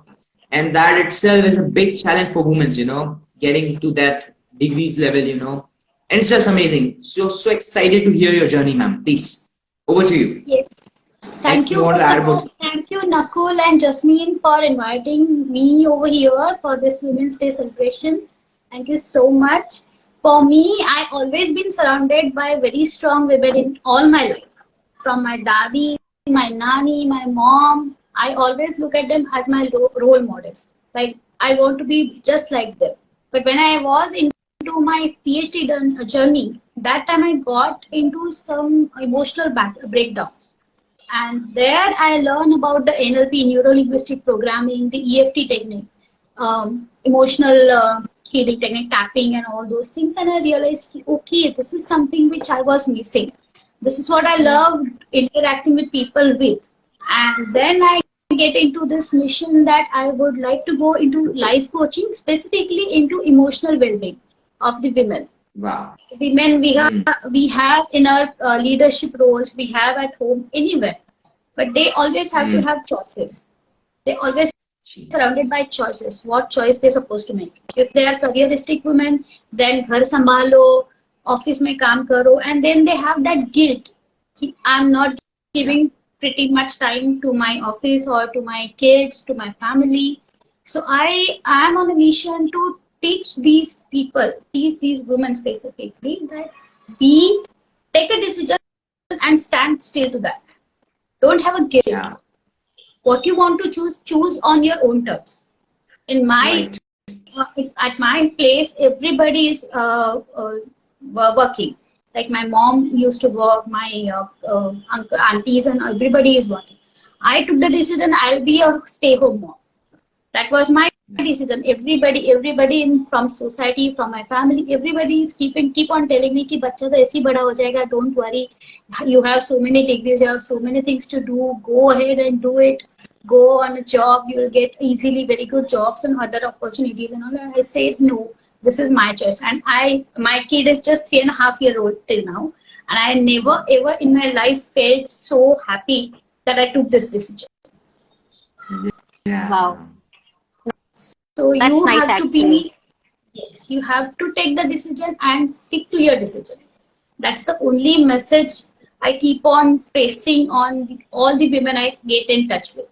and that itself is a big challenge for women, you know, getting to that degrees level, you know, and it's just amazing. So excited to hear your journey, ma'am. Please, over to you. Yes. Thank you, thank you, Nakul and Jasmine, for inviting me over here for this Women's Day celebration. Thank you so much. For me, I always been surrounded by very strong women in all my life. From my daddy, my nanny, my mom, I always look at them as my role models. Like I want to be just like them. But when I was into my PhD journey, that time I got into some emotional breakdowns. And there I learned about the NLP, neuro-linguistic programming, the EFT technique, emotional healing technique, tapping and all those things. And I realized, okay, this is something which I was missing. This is what I loved interacting with people with. And then I get into this mission that I would like to go into life coaching, specifically into emotional well-being of the women. Wow. Women, we have in our leadership roles, we have at home, anywhere, but they always have to have choices. They always surrounded by choices. What choice they're supposed to make? If they are careeristic women, then ghar sambhalo, office mein kaam karo, and then they have that guilt. I'm not giving pretty much time to my office or to my kids, to my family. So I am on a mission to teach these people, teach these women specifically, that we take a decision and stand still to that. Don't have a guilt. Yeah. What you want to choose on your own terms. In my at my place, everybody is working. Like my mom used to work, my uncle, aunties, and everybody is working. I took the decision I'll be a stay-home mom. That was my decision. Everybody from society, from my family, everybody is keep on telling me कि बच्चा तो ऐसे ही बड़ा हो जाएगा. Don't worry. You have so many degrees. You have so many things to do. Go ahead and do it. Go on a job. You will get easily very good jobs and other opportunities and all. And I said no. This is my choice. And my kid is just 3.5 years old till now. And I never ever in my life felt so happy that I took this decision. Yeah. Wow. So That's you nice, have to actually. be, yes, you have to take the decision and stick to your decision. That's the only message I keep on pressing on all the women I get in touch with.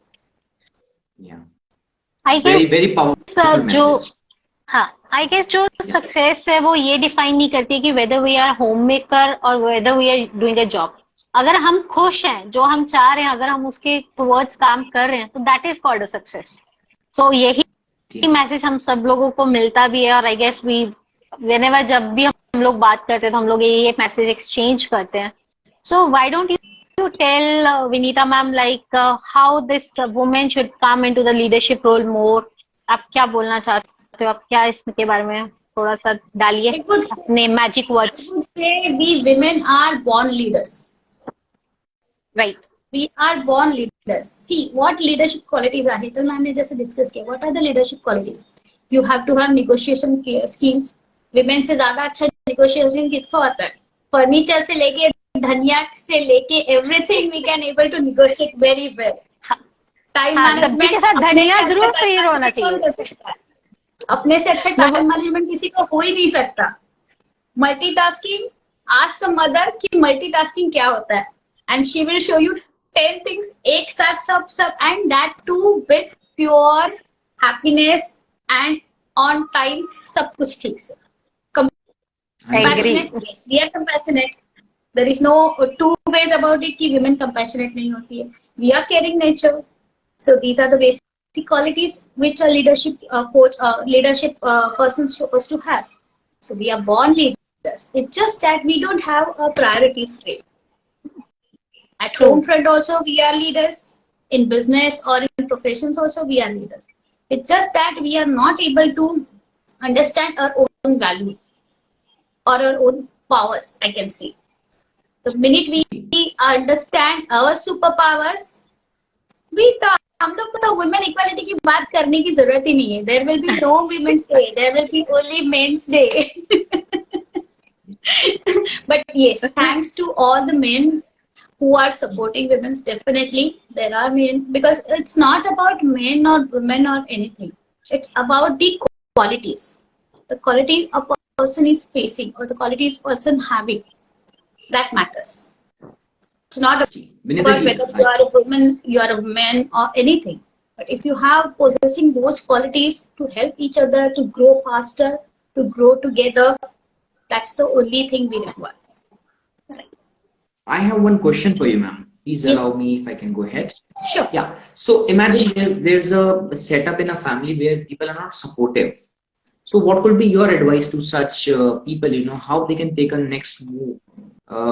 Yeah. I Very, guess very powerful जो message. हाँ, I guess जो Yeah. Success है वो ये define नहीं करती कि whether we are homemaker और whether we are doing a job. अगर हम खुश हैं, जो हम चाह रहे हैं, अगर हम उसके towards काम कर रहे हैं, तो that is called a success. So यही Yes. मैसेज हम सब लोगों को मिलता भी है और आई गेस वी whenever जब भी हम लोग बात करते हैं तो हम लोग ये मैसेज एक्सचेंज करते हैं. So why don't you tell Vinita ma'am like how this woman should come into the leadership role more? आप क्या बोलना चाहते हो? आप क्या इसके बारे में थोड़ा सा डालिए अपने magic words. I would say we women are born leaders. Right. We are born leaders. See, what leadership qualities are? तो मैंने जैसे discuss किया. What are the leadership qualities? You have to have negotiation skills. Women से ज़्यादा अच्छा negotiation किसको आता है? Furniture से लेके धनिया से लेके everything we can able to negotiate very well. Time management. सब्जी के साथ धनिया जरूर चाहिए होना चाहिए. अपने से अच्छा टाइम मैनेजमेंट किसी को हो ही नहीं सकता. मल्टीटास्किंग, आस्क द मदर कि मल्टीटास्किंग क्या होता है, and she will show you 10 things एक साथ सब and that too with pure happiness and on time, सब कुछ ठीक से. Compassionate, yes, we are compassionate. There is no two ways about it कि women compassionate नहीं होती है. We are caring nature. So these are the basic qualities which a leadership coach, leadership person is supposed to have. So we are born leaders. It's just that we don't have a priority frame. At home front also we are leaders. In business or in professions also we are leaders. It's just that we are not able to understand our own values or our own powers, I can say. The minute we understand our superpowers, हम लोग को तो women equality की बात करने की जरूरत ही नहीं है. There will be no womens day, there will be only mens day. But yes, thanks to all the men who are supporting women. Definitely there are men, because it's not about men or women or anything. It's about the qualities, the quality a person is facing or the qualities person having, that matters. It's not about whether you are a woman, you are a man or anything. But if you have possessing those qualities to help each other to grow faster, to grow together, that's the only thing we require. I have one question for you, ma'am. Please Yes. allow me if I can go ahead. Sure. Yeah. So imagine there's a setup in a family where people are not supportive. So what would be your advice to such people, how they can take a next move?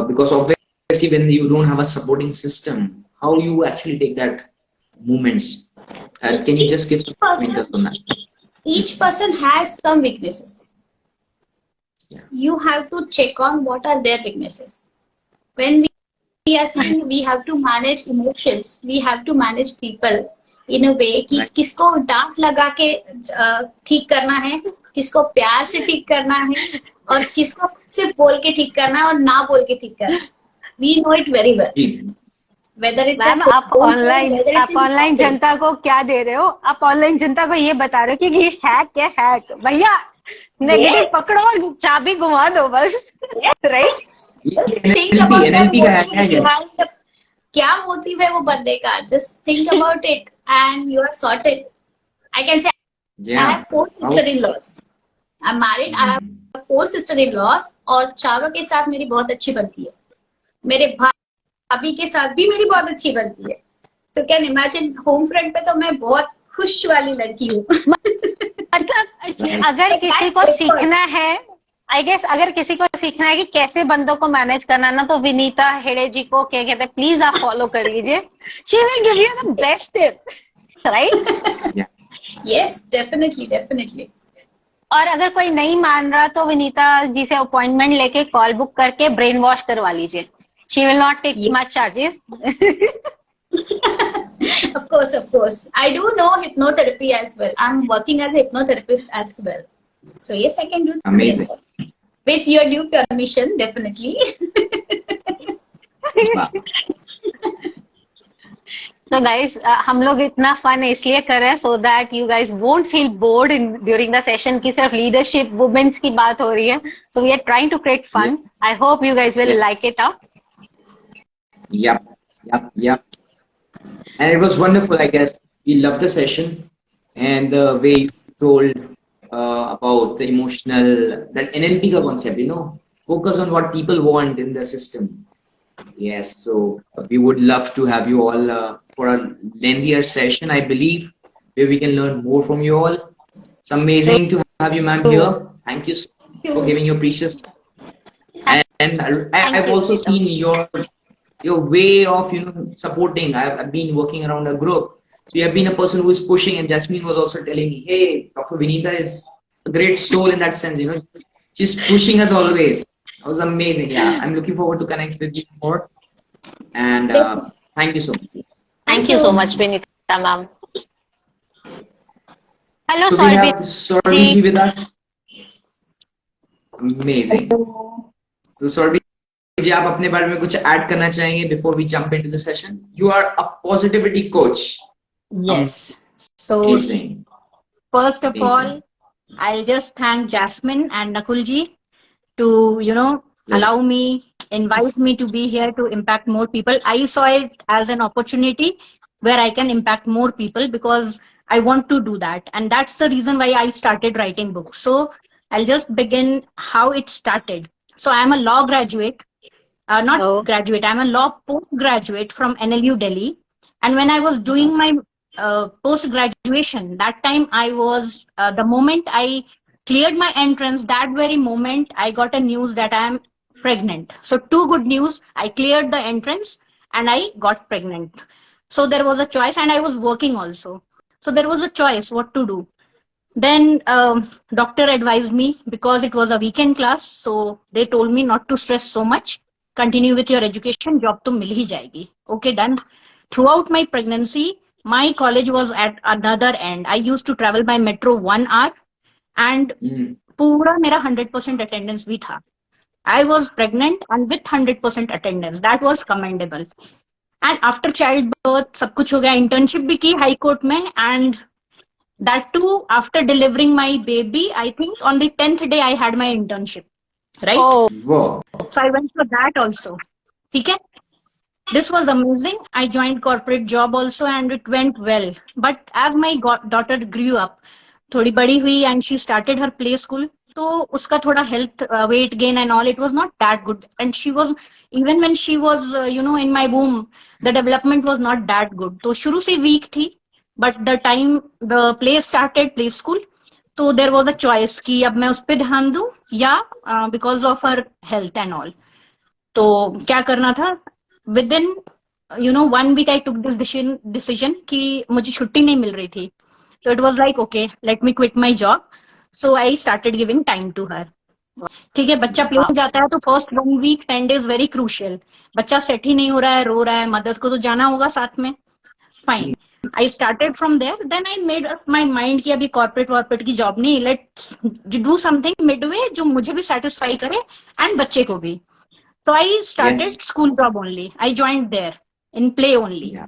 Because obviously when you don't have a supporting system, how you actually take that movements? Can you just give some pointers on that? Each person has some weaknesses. Yeah. You have to check on what are their weaknesses. When we are saying we have to manage emotions, we have to manage people in a way कि किसको डांट लगा के ठीक करना है, किसको प्यार से ठीक करना है, और किसको सिर्फ बोल के ठीक करना है और ना बोल के ठीक करना है. We know it very well. Whether it's ma'am आप ऑनलाइन जनता को क्या दे रहे हो? आप ऑनलाइन जनता को ये बता रहे हो कि ये हैक है. हैक भैया, नेगेटिव पकड़ो और चाबी घुमा दो बस. राइट. Think about that. क्या मोटिव है वो बंदे का? Just think about it and you are sorted. I can say I have 4 sister-in-laws. I'm married. I have 4 sister-in-laws और चारों के साथ मेरी बहुत अच्छी बनती है. मेरे भाभी के साथ भी मेरी बहुत अच्छी बनती है. So can imagine home front पे तो मैं बहुत खुश वाली लड़की हूँ. मतलब अगर किसी को सीखना है, आई गेस अगर किसी को सीखना है कि कैसे बंदों को मैनेज करना ना, तो विनीता हेड़े जी को क्या कहते हैं, प्लीज आप फॉलो कर लीजिए. She will give you the best tip. Right. Yes, definitely definitely. और अगर कोई नहीं मान रहा तो विनीता जी से अपॉइंटमेंट लेके कॉल बुक करके ब्रेन वॉश करवा लीजिए. She will not take much charges. Of course. I do know hypnotherapy as well. I'm working as a hypnotherapist as well. So yes, I can do that. Amazing. With your due permission, definitely. So guys, हम लोग इतना fun इसलिए कर रहे हैं so that you guys won't feel bored in during the session कि सिर्फ leadership women's की बात हो रही है. So we are trying to create fun. I hope you guys will like it up. Yep. And it was wonderful, I guess. We loved the session and the way you told about the emotional, that NLP ka concept, focus on what people want in the system. Yes, so we would love to have you all for a lengthier session, I believe, where we can learn more from you all. It's amazing to have you, ma'am, here. Thank you so much for giving your precious. And I've also seen your way of supporting. I've been working around a group, so you have been a person who is pushing. And Jasmine was also telling me, hey, Dr. Vinita is a great soul in that sense. She's pushing us always. That was amazing. Yeah, I'm looking forward to connect with you more. And thank you so much. Thank you so much, Vinita ma'am. Hello, So we have Sorbi ji with us. Amazing. So Sorbi जी, आप अपने बारे में कुछ add करना चाहेंगे before we jump into the session? You are a positivity coach. Yes. So Amazing. first of all, I'll just thank Jasmine and Nakul ji to allow me, invite me to be here to impact more people. I saw it as an opportunity where I can impact more people because I want to do that, and that's the reason why I started writing books. So I'll just begin how it started. So I'm a law graduate. Graduate, I'm a law postgraduate from NLU Delhi. And when I was doing my post-graduation, that time I was, the moment I cleared my entrance, that very moment I got a news that I am pregnant. So two good news, I cleared the entrance and I got pregnant. So there was a choice, and I was working also. So there was a choice what to do. Then doctor advised me, because it was a weekend class, so they told me not to stress so much. Continue with your education, job to mil hi jayegi. Okay, done. Throughout my pregnancy, my college was at another end. I used to travel by metro 1 hour, and pura mera 100% attendance bhi tha. I was pregnant and with 100% attendance. That was commendable. And after childbirth, sab kuch ho gaya. Internship bhi ki high court mein, and that too after delivering my baby. I think on the 10th day I had my internship. Right? Oh, Wow. So I went for that also. Okay? This was amazing. I joined corporate job also, and it went well. But as my daughter grew up, thodi badi hui, and she started her play school, so uska thoda health weight gain and all, it was not that good. And she was, even when she was in my womb, the development was not that good. So shuru se weak thi, but the time the play started, play school, so there was a choice कि अब मैं उस पे ध्यान दूं या because of her health and all. तो क्या करना था? Within 1 week I took this decision कि मुझे छुट्टी नहीं मिल रही थी. So it was like, okay, let me quit my job. So I started giving time to her. ठीक है, बच्चा प्ले में जाता है तो first 1 week 10 days very crucial. बच्चा सेट ही नहीं हो रहा है, रो रहा है, मदद को तो जाना होगा साथ में. Fine. I started from there. Then I made up my mind कि अभी corporate की job नहीं, let's do something midway जो मुझे भी satisfy करे and बच्चे को भी. So I started school job only. I joined there in play only.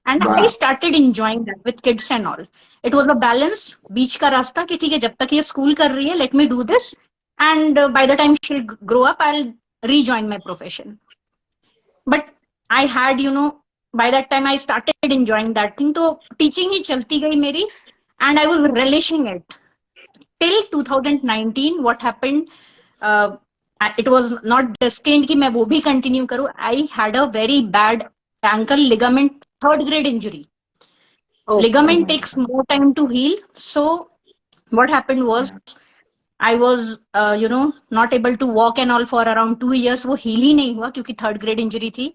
And I started enjoying that with kids and all. It was a balance, बीच का रास्ता कि ठीक है जब तक ये school कर रही है, let me do this, and by the time she'll grow up, I'll rejoin my profession. But I had, by that time I started enjoying that thing. तो teaching ही चलती गई मेरी, and I was relishing it till 2019. What happened? It was not destined कि मैं वो भी continue करूँ. I had a very bad ankle ligament 3rd grade injury. Ligament takes more time to heal. So what happened was I was not able to walk and all for around 2 years. वो heal ही नहीं हुआ क्योंकि 3rd grade injury थी.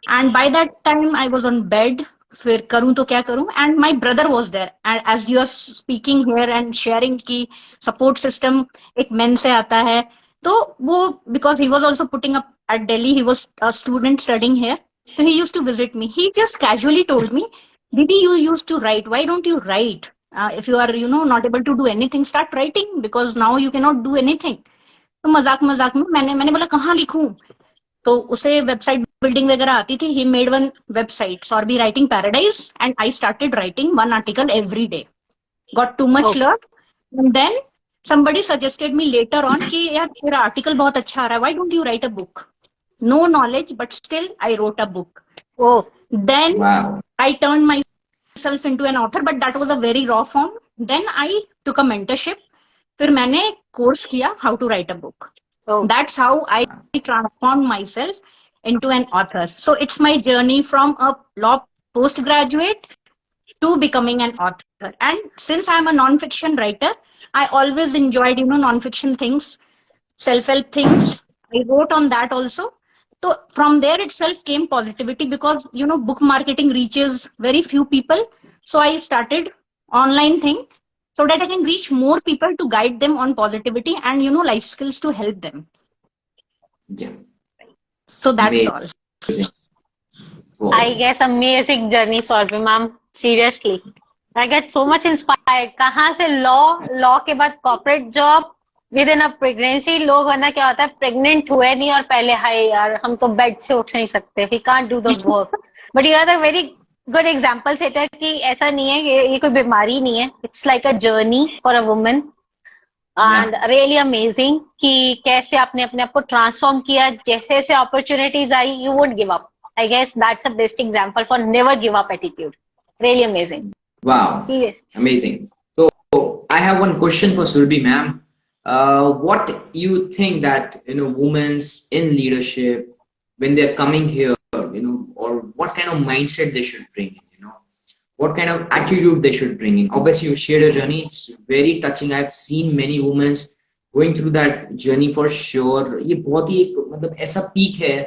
And by that time I was on bed. फिर करूं तो क्या करूं? And my brother was there. And as you are speaking here and sharing कि support system एक men से आता है, तो वो because he was also putting up at Delhi, he was a student studying here, so he used to visit me. He just casually told me, Didi, you used to write. Why don't you write? If you are not able to do anything, start writing, because now you cannot do anything. तो मजाक में मैंने बोला कहाँ लिखूं? तो उसे website building वगैरह आती थी, he made one website, Sorby Writing Paradise, and I started writing one article every day. Got too much love, and then somebody suggested me later on कि यार तेरा आर्टिकल बहुत अच्छा आ रहा है, why don't you write a book? No knowledge, but still I wrote a book. Then Wow. I turned myself into an author, but that was a very raw form. Then I took a mentorship. फिर मैंने course किया how to write a book. That's how I transformed myself into an author. So it's my journey from a law postgraduate to becoming an author. And since I'm a non-fiction writer, I always enjoyed, non-fiction things, self-help things. I wrote on that also. So from there itself came positivity, because, book marketing reaches very few people. So I started online thing so that I can reach more people to guide them on positivity and, life skills to help them. Yeah. So that's Amazing. all. Wow. I guess amazing journey, Sorby ma'am. Seriously, I get so much inspired. कहाँ से law के बाद corporate job within a pregnancy. लोग वरना क्या होता है, pregnant हुए नहीं और पहले हाय यार हम तो bed से उठ नहीं सकते, we can't do the work. But you are the very good example setter कि ऐसा नहीं है, ये कोई बीमारी नहीं है. It's like a journey for a woman. And really amazing कि कैसे आपने अपने आप को transform किया. जैसे जैसे opportunities I, you won't give up. I guess that's a best example for never give up attitude. Really amazing. Wow. Serious. Amazing. So I have one question for Surbhi ma'am. What you think that, women's in leadership, when they're coming here, or what kind of mindset they should bring in, what kind of attitude they should bring in? Obviously, you shared a journey. It's very touching. I've seen many women going through that journey for sure. ये बहुत ही मतलब ऐसा peak है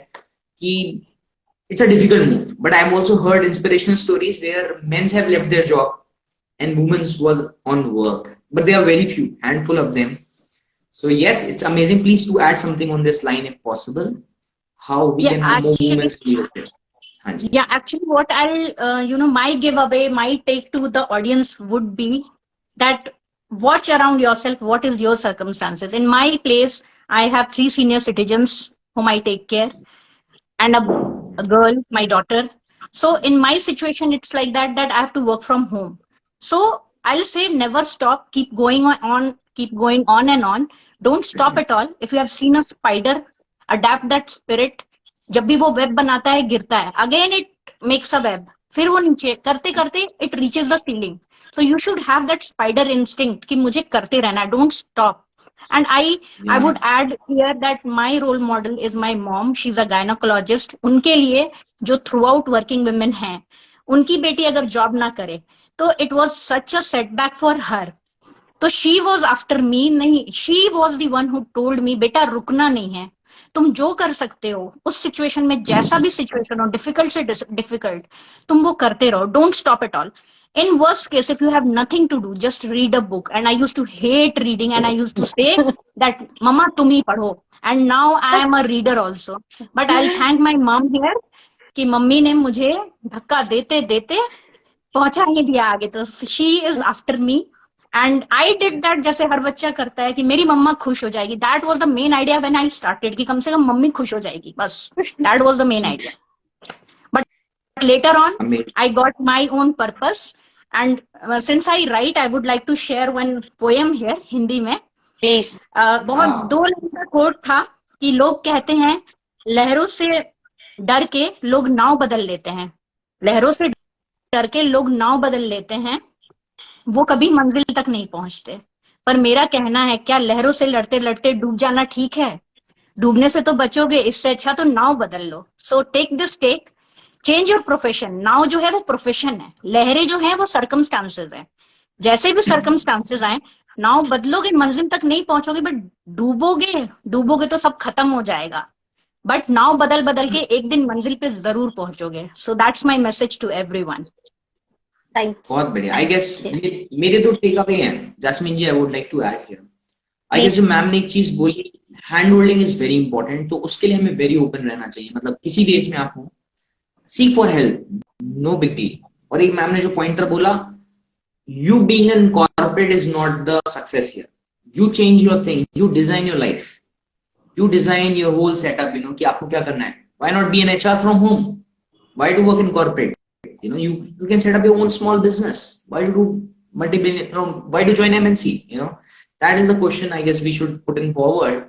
कि it's a difficult move. But I've also heard inspirational stories where men have left their job and women was on work. But there are very few, handful of them. So yes, it's amazing. Please do add something on this line if possible. How we can have more women leadership. Yeah, actually what I'll, my giveaway, my take to the audience would be that watch around yourself. What is your circumstances? In my place, I have 3 senior citizens whom I take care, and a girl, my daughter. So in my situation, it's like that I have to work from home. So I'll say never stop, keep going on and on. Don't stop at all. If you have seen a spider, adapt that spirit. जब भी वो web बनाता है, गिरता है, again it makes a web, फिर वो नीचे करते करते it reaches the ceiling. So you should have that spider instinct कि मुझे करते रहना, don't stop. And I would add here that my role model is my mom. She's a gynecologist. उनके लिए जो throughout working women हैं, उनकी बेटी अगर जॉब ना करे तो it was such a setback for her. तो she was after me, नहीं, she was the one who told me, बेटा रुकना नहीं है, तुम जो कर सकते हो उस सिचुएशन में, जैसा भी सिचुएशन हो, डिफिकल्ट से डिफिकल्ट, तुम वो करते रहो. Don't stop at all. In worst case, if you have nothing to do, just read a book. And I used to hate reading, and I used to say that, Mama, tum hi padho. And now I am a reader also. But I'll thank my mom here कि mummy ने मुझे धक्का देते देते पहुंचा ही दिया आगे. तो she is after me. And I did that जैसे हर बच्चा करता है कि मेरी मम्मा खुश हो जाएगी. That was the main idea when I started कि कम से कम मम्मी खुश हो जाएगी, बस. That was the main idea. But later on, I got my own purpose. And since I write, I would like to share one poem here, Hindi में. Please. बहुत 2 line का coat था कि लोग कहते हैं लहरों से डर के लोग नाव बदल लेते हैं. लहरों से डर के लोग नाव बदल लेते हैं, वो कभी मंजिल तक नहीं पहुंचते. पर मेरा कहना है, क्या लहरों से लड़ते लड़ते डूब जाना ठीक है? डूबने से तो बचोगे, इससे अच्छा तो नाव बदल लो. So take this take, change your profession. नाव जो है वो प्रोफेशन है, लहरें जो है वो सर्कमस्टांसेस है. जैसे भी सर्कमस्टांसेस आए, नाव बदलोगे, मंजिल तक नहीं पहुंचोगे, बट डूबोगे तो सब खत्म हो जाएगा. बट नाव बदल बदल के एक दिन मंजिल पे जरूर पहुंचोगे. So that's my message to everyone. बहुत बढ़िया. आई गेस मेरे 2 टेक अवे हैं. Jasmine ji, I would like to add here. I guess जो मैम ने एक चीज बोली, hand holding is very important. तो उसके लिए हमें वेरी ओपन रहना चाहिए. मतलब किसी भी एज में आप हो, seek for help, no big deal. और एक मैम ने जो पॉइंटर बोला, you being in corporate is not the success here. You change your thing, you design your life, you design your whole setup, कि आपको क्या करना है. Why not be an HR from home? Why to work in corporate? You can set up your own small business. Why to do multi-billion? Why to join MNC? That is the question I guess we should put in forward.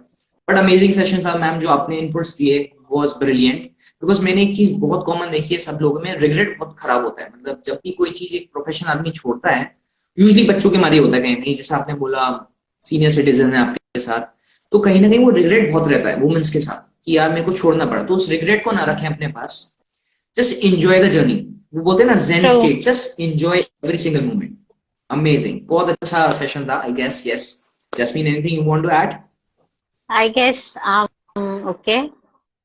But amazing session था ma'am, जो आपने inputs दिए was brilliant. Because मैंने एक चीज बहुत common देखी है सब लोगों में, रिग्रेट बहुत खराब होता है. मतलब जब भी कोई चीज एक प्रोफेशन आदमी छोड़ता है, यूजली बच्चों के मारे होता है कहीं नहीं, जैसे आपने बोला सीनियर सिटीजन है आपके साथ, तो कहीं ना कहीं वो रिग्रेट बहुत रहता है वुमेन्स के साथ कि यार मेरे को छोड़ना पड़ा. तो उस रिग्रेट को ना रखें अपने पास. Just enjoy the journey. वो बोलते हैं ना zen state, just enjoy every single moment. Amazing. बहुत अच्छा सेशन था I guess. Yes. Jasmine, anything you want to add? I guess okay.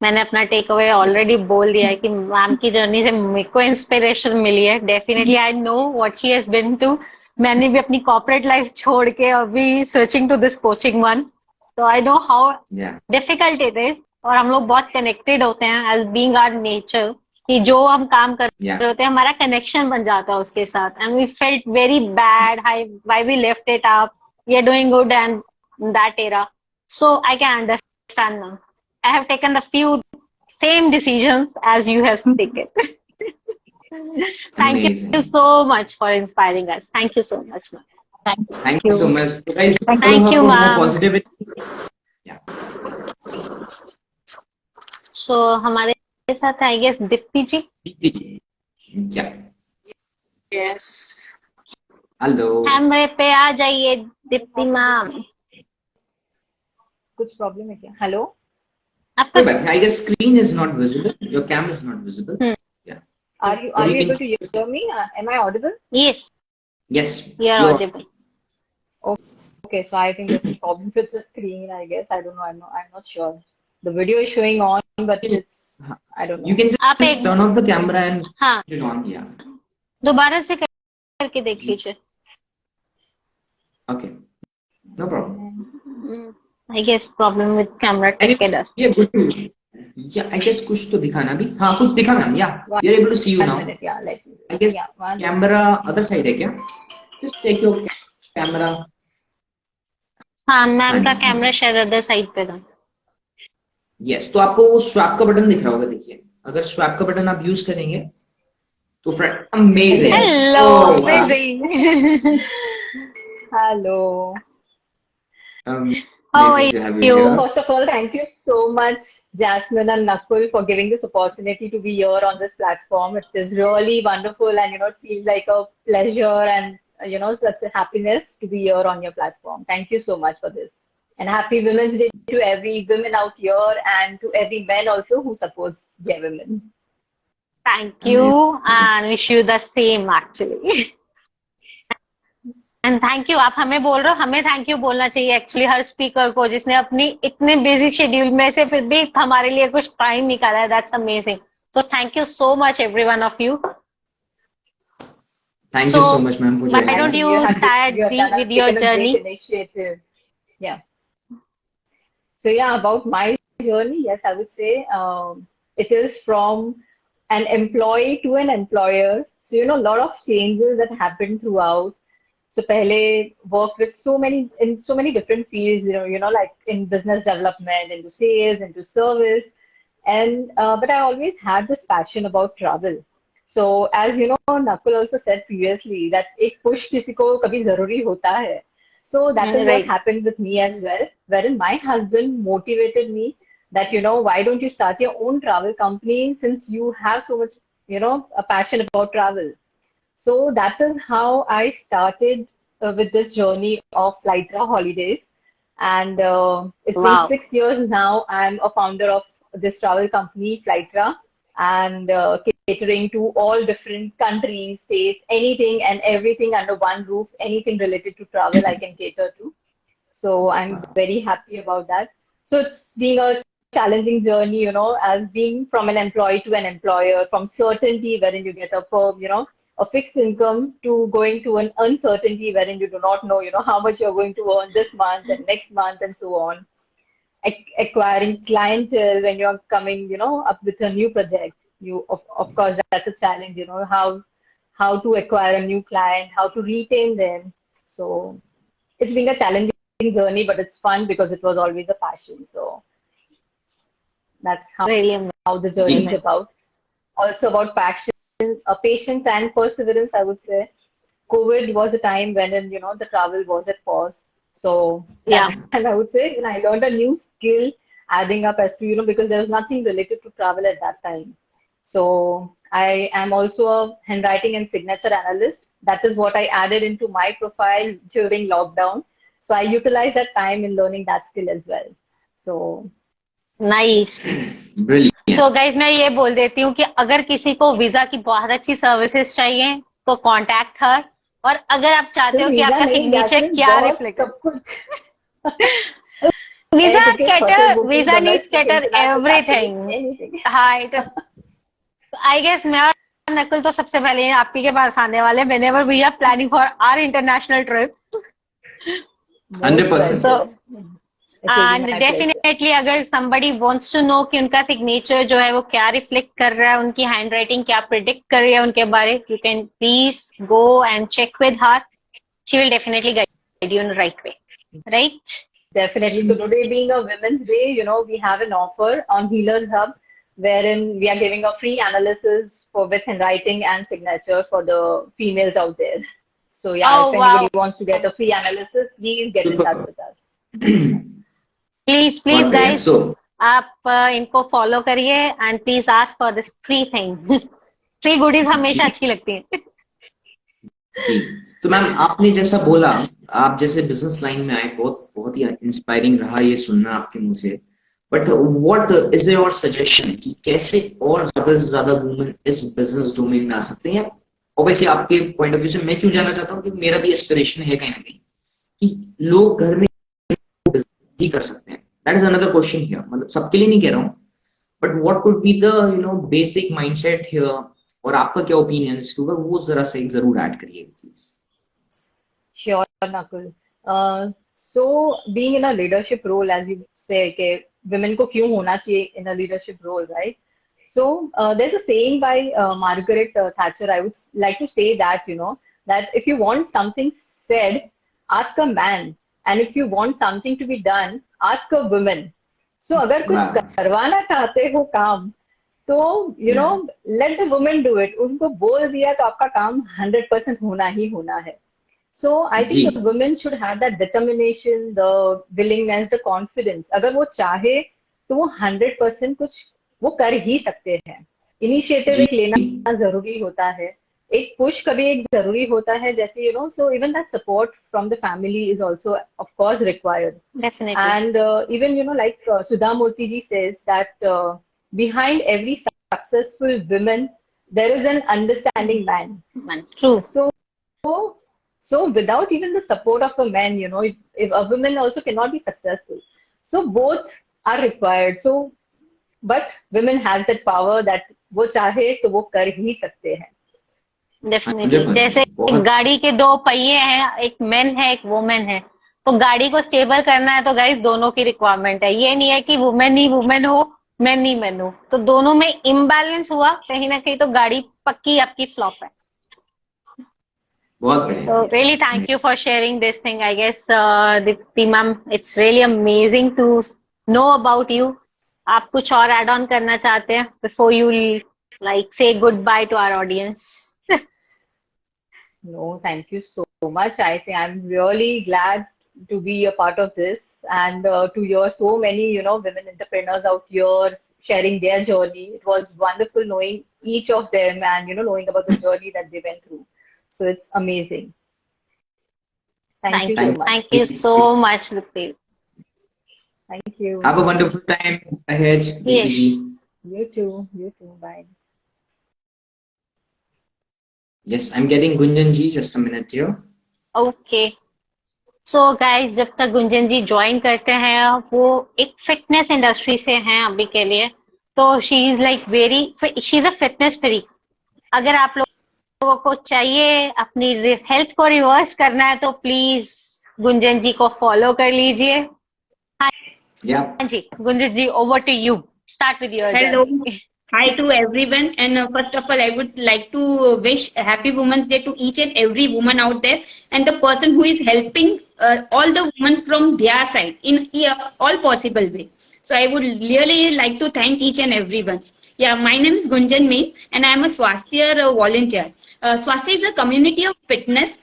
मैंने अपना टेक अवे ऑलरेडी बोल दिया है कि मैम की जर्नी से मेरे को इंस्पिरेशन मिली है. Definitely I know what she has been to. मैंने भी अपनी कॉर्पोरेट लाइफ छोड़ के अभी switching to this coaching one, तो I know how difficult it is. और हम लोग बहुत कनेक्टेड होते हैं एज बीइंग आवर नेचर, कि जो हम काम कर रहे होते हैं हमारा कनेक्शन बन जाता है उसके साथ. And we felt very bad why we left it up. We are doing good and that era. So I can understand now. I have taken the few same decisions as you have taken. Thank you so much for inspiring us. Thank you so much, ma'am. Thank you so much. Thank you, ma'am. Positivity. Yeah. So हमारे साथ I guess Deepti ji. Yeah. Yes. Hello. कैमरे पे आ जाइए Deepti ma'am. कुछ problem है क्या? Hello, आपका I guess screen is not visible. Your cam is not visible. Yeah. are you able to hear me? Am I audible? Yes, Yes. you are audible. Okay, so I think there's a problem with the screen. I guess I don't know. I'm not sure. The video is showing on, but it's I don't know. You can आप just turn off the camera and हाँ put it on. Yeah. दोबारा से करके देख लीजिए. Okay. No problem. I guess problem with camera together. Yeah, good. Yeah, I guess कुछ तो दिखाना भी. हाँ, कुछ दिखा ma'am. Yeah, we are able to see you 1 now. minute, yeah, let me. I guess Yeah, one camera other side है क्या? Just take your camera. हाँ मैम का कैमरा शायद अदर साइड पे था. Yes, तो आपको वो स्वैप का बटन दिख रहा होगा. देखिए, अगर स्वैप का बटन आप यूज करेंगे तो friend amazing. Hello, Oh, wow. amazing. Hello. How are Amazing to have you you? here. First of all, thank you so much, Jasmine and Nakul, for giving this opportunity to be here on this platform. It is really wonderful, and it feels like a pleasure and such a happiness to be here on your platform. Thank you so much for this, and happy Women's Day to every woman out here and to every man also who supports their women. Thank you and wish you the same actually. And thank you. आप हमें बोल रहे हो, हमें thank you बोलना चाहिए actually हर speaker को जिसने अपनी इतने बिजी शेड्यूल में से फिर भी हमारे लिए कुछ टाइम निकाला है. That's amazing. So thank you so much everyone of you. Thank you so much, ma'am, for joining. Why don't you start with your journey? Initiative. Yeah. So yeah, about my journey, yes, I would say it is from an employee to an employer. So a lot of changes that happened throughout. So pehle worked with in so many different fields, like in business development, into sales, into service, and but I always had this passion about travel. So as you know, Nakul also said previously that ek push kisi ko kabhi zaruri hota hai. So that is what happened with me as well, wherein my husband motivated me that why don't you start your own travel company since you have so much a passion about travel. So that is how I started with this journey of Flytra Holidays. And it's been 6 years now. I'm a founder of this travel company, Flytra, and catering to all different countries, states, anything and everything under one roof, anything related to travel I can cater to. So I'm very happy about that. So it's being a challenging journey, as being from an employee to an employer, from certainty wherein you get a fixed income to going to an uncertainty wherein you do not know, how much you're going to earn this month and next month and so on. Acquiring clientele when you're coming, up with a new project. Of course, that's a challenge, how to acquire a new client, how to retain them. So it's been a challenging journey, but it's fun because it was always a passion. So That's how Really amazing. the journey is about. Also about passion, patience and perseverance, I would say. COVID was a time when, the travel was at pause. So Yeah. and I would say, I learned a new skill adding up as to, because there was nothing related to travel at that time. So I am also a handwriting and signature analyst. That is what I added into my profile during lockdown. So I utilized that time in learning that skill as well. So Nice. Brilliant. So guys, मैं ये बोल देती हूँ कि अगर किसी को visa की बहुत अच्छी सर्विसेज चाहिए तो कॉन्टैक्ट हर, और अगर आप चाहते हो कि आपका सिग्नेचर क्या reflect visa needs cater everything. Hi, I guess मैं और नकुल तो सबसे पहले आपके के पास आने वाले whenever we are planning for our international trips. 100%. So and definitely अगर somebody wants to know कि उनका सिग्नेचर जो है वो क्या रिफ्लेक्ट कर रहा है, उनकी हैंड राइटिंग क्या प्रिडिक्ट कर रही है उनके बारे, you can please go and check with her. She will definitely guide you in the right way, right? Definitely. So today being a Women's Day, we have an offer on Healers Hub wherein we are giving a free analysis with handwriting and signature for the females out there. So yeah, if anybody wants to get a free analysis, please get in touch with us. Please guys, आप इनको follow करिए and please ask for this free thing. Free goodies हमेशा अच्छी लगती हैं. जी, तो ma'am आपने जैसा बोला, आप जैसे बिजनेस लाइन में आए, बहुत ही इंस्पायरिंग रहा ये सुनना आपके मुंह से. But what is your suggestion कि कैसे और ज्यादा वुमेन इस बिजनेस डोमेन में आ सकते हैं? ऑब्वियसली आपके पॉइंट ऑफ व्यू से मैं क्यों जानना चाहता हूँ कि मेरा भी एस्पिरेशन है कहीं ना कहीं कि लोग घर में ही कर सकते हैं. That is another question here. मतलब सबके लिए नहीं कह रहा हूँ, but what could be the basic mindset here, और आपका क्या ओपिनियन है वो जरा से जरूर ऐड करिए please. Sure, Nakul. So being in a leadership role, as you say, कि women को क्यों होना चाहिए in a leadership role, right? So there's a saying by Margaret Thatcher. I would like to say that that if you want something said, ask a man. And if you want something to be done, ask a woman. So अगर कुछ करवाना चाहते हो काम, तो let the woman do it. उनको बोल दिया तो आपका काम 100% होना ही होना है. So I think the women should have that determination, the willingness, the confidence. अगर वो चाहे तो वो 100% कुछ वो कर ही सकते हैं. इनिशिएटिव एक लेना जरूरी होता है, एक पुश कभी एक जरूरी होता है, जैसे so even that support from the family is also of course required. Definitely. And even like Sudha Murthy ji says that behind every successful woman there is an understanding man. True. So without even the support of a man, if a woman also cannot be successful. So both are required. So but women have that power that वो चाहे तो वो कर ही सकते हैं. Definitely. जैसे गाड़ी के दो पहिए हैं, एक मेन है एक वुमेन है, तो गाड़ी को स्टेबल करना है तो गाइस दोनों की रिक्वायरमेंट है. ये नहीं है कि वुमेन ही वुमेन हो, मैन ही मैन हो, तो दोनों में इम्बैलेंस हुआ कहीं ना कहीं तो गाड़ी पक्की आपकी फ्लॉप है. So really thank you for sharing this thing. I guess Dipti ma'am, it's really amazing to know about you. आप कुछ और add on करना चाहते हैं before you like say goodbye to our audience? No, thank you so much. I think I'm really glad to be a part of this and to hear so many, women entrepreneurs out here sharing their journey. It was wonderful knowing each of them and, knowing about the journey that they went through. So it's amazing. Thank you so much. Thank you so much, Dipti. Thank you. Have a wonderful time ahead. Yes. You too. You too. Bye. Yes, I'm getting Gunjan ji. Just a minute here. Okay. So guys, जब तक गुंजन जी join करते हैं, वो एक fitness industry से हैं अभी के लिए, तो she is like she is a fitness freak. अगर आप लोगों को चाहिए अपनी हेल्थ को रिवर्स करना है तो प्लीज गुंजन जी को फॉलो कर लीजिए. हाँ जी, Gunjan ji, over to you. Start with your journey. Hi to everyone, and first of all I would like to wish happy Women's Day to each and every woman out there, and the person who is helping all the women from their side in all possible way. So I would really like to thank each and everyone. Yeah, my name is Gunjan May, and I am a Swasthya volunteer. Swasthya is a community of fitness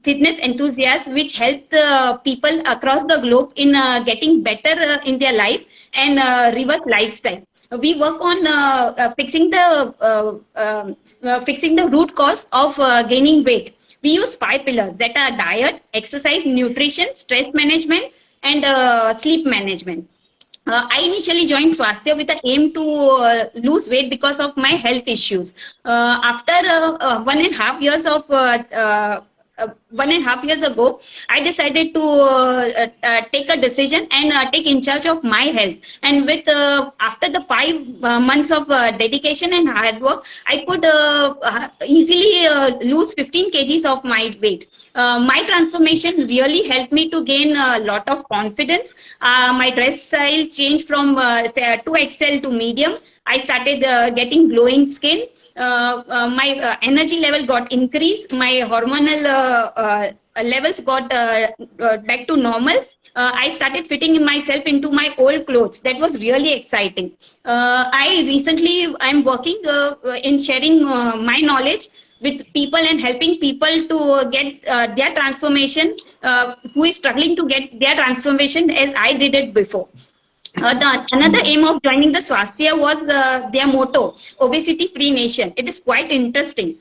fitness enthusiasts which help the people across the globe in getting better in their life and reverse lifestyle. We work on fixing the root cause of gaining weight. We use 5 pillars that are diet, exercise, nutrition, stress management, and sleep management. I initially joined Swasthya with the aim to lose weight because of my health issues. After 1.5 years of 1.5 years ago, I decided to take a decision and take in charge of my health. And with after the 5 months of dedication and hard work, I could easily lose 15 kgs of my weight. My transformation really helped me to gain a lot of confidence. My dress style changed from 2XL to medium. I started getting glowing skin. My energy level got increased. My hormonal levels got back to normal. I started fitting myself into my old clothes. That was really exciting. I'm working in sharing my knowledge with people and helping people to get their transformation, who is struggling to get their transformation as I did it before. Another aim of joining the Swasthya was their motto, Obesity Free Nation. It is quite interesting.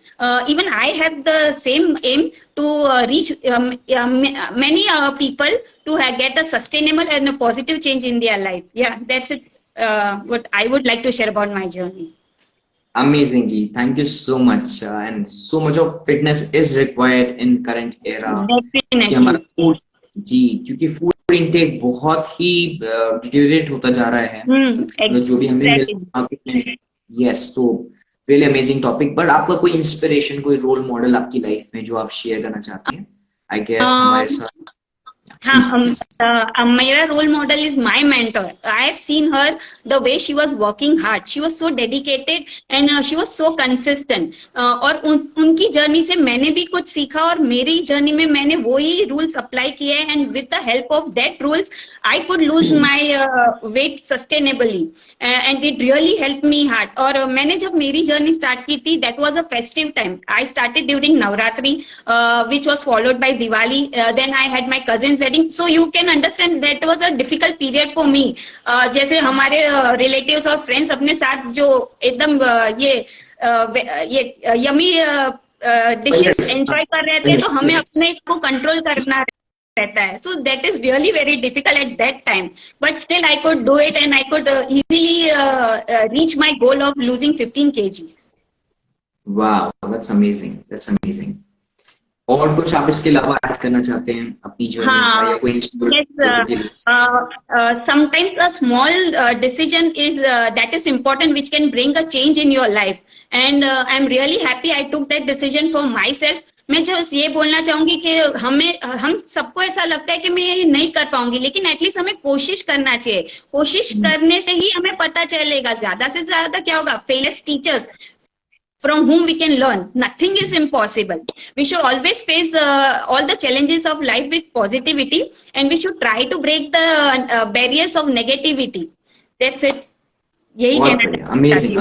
Even I have the same aim to reach many people to get a sustainable and a positive change in their life. Yeah, that's it. What I would like to share about my journey. Amazing, Ji. Thank you so much. And so much of fitness is required in current era. Definitely. जी, क्योंकि food intake बहुत ही deteriorate होता जा रहा है, जो भी हमें yes, तो रियली अमेजिंग टॉपिक. बट आपका कोई इंस्पिरेशन, कोई रोल मॉडल आपकी लाइफ में जो आप शेयर करना चाहते हैं? आई गेस हमारे साथ Mera role model is my mentor. I have seen her, the way she was working hard. She was so dedicated and she was so consistent. और उनकी जर्नी से मैंने भी कुछ सीखा और मेरी जर्नी में मैंने वही रूल्स अप्लाई किए हैं. And with the help of that rules, I could lose my weight sustainably. And it really helped me hard. और मैंने जब मेरी जर्नी स्टार्ट की थी, that was a festive time. I started during Navratri, which was followed by Diwali. Then I had my cousin's wedding. So you can understand that was a difficult period for me. जैसे हमारे relatives और friends अपने साथ जो एकदम ये yummy dishes enjoy कर रहे थे, तो हमें अपने को control करना रहता है. So that is really very difficult at that time. But still I could do it and I could easily reach my goal of losing 15 kg. Wow, that's amazing. That's amazing. और कुछ आप इसके अलावा add करना चाहते हैं अपनी journey या कोई inspiration? Sometimes a small decision is that is important, which can bring a change in your life. And I'm really happy I took that decision for myself. मैं जो ये बोलना चाहूंगी कि हम सबको ऐसा लगता है कि मैं ये नहीं कर पाऊंगी, लेकिन एटलीस्ट हमें कोशिश करना चाहिए. कोशिश करने से ही हमें पता चलेगा. ज्यादा से ज्यादा क्या होगा? Failures teachers from whom we can learn. Nothing is impossible. We should always face all the challenges of life with positivity, and we should try to break the barriers of negativity. That's it. यही कहना. Amazing.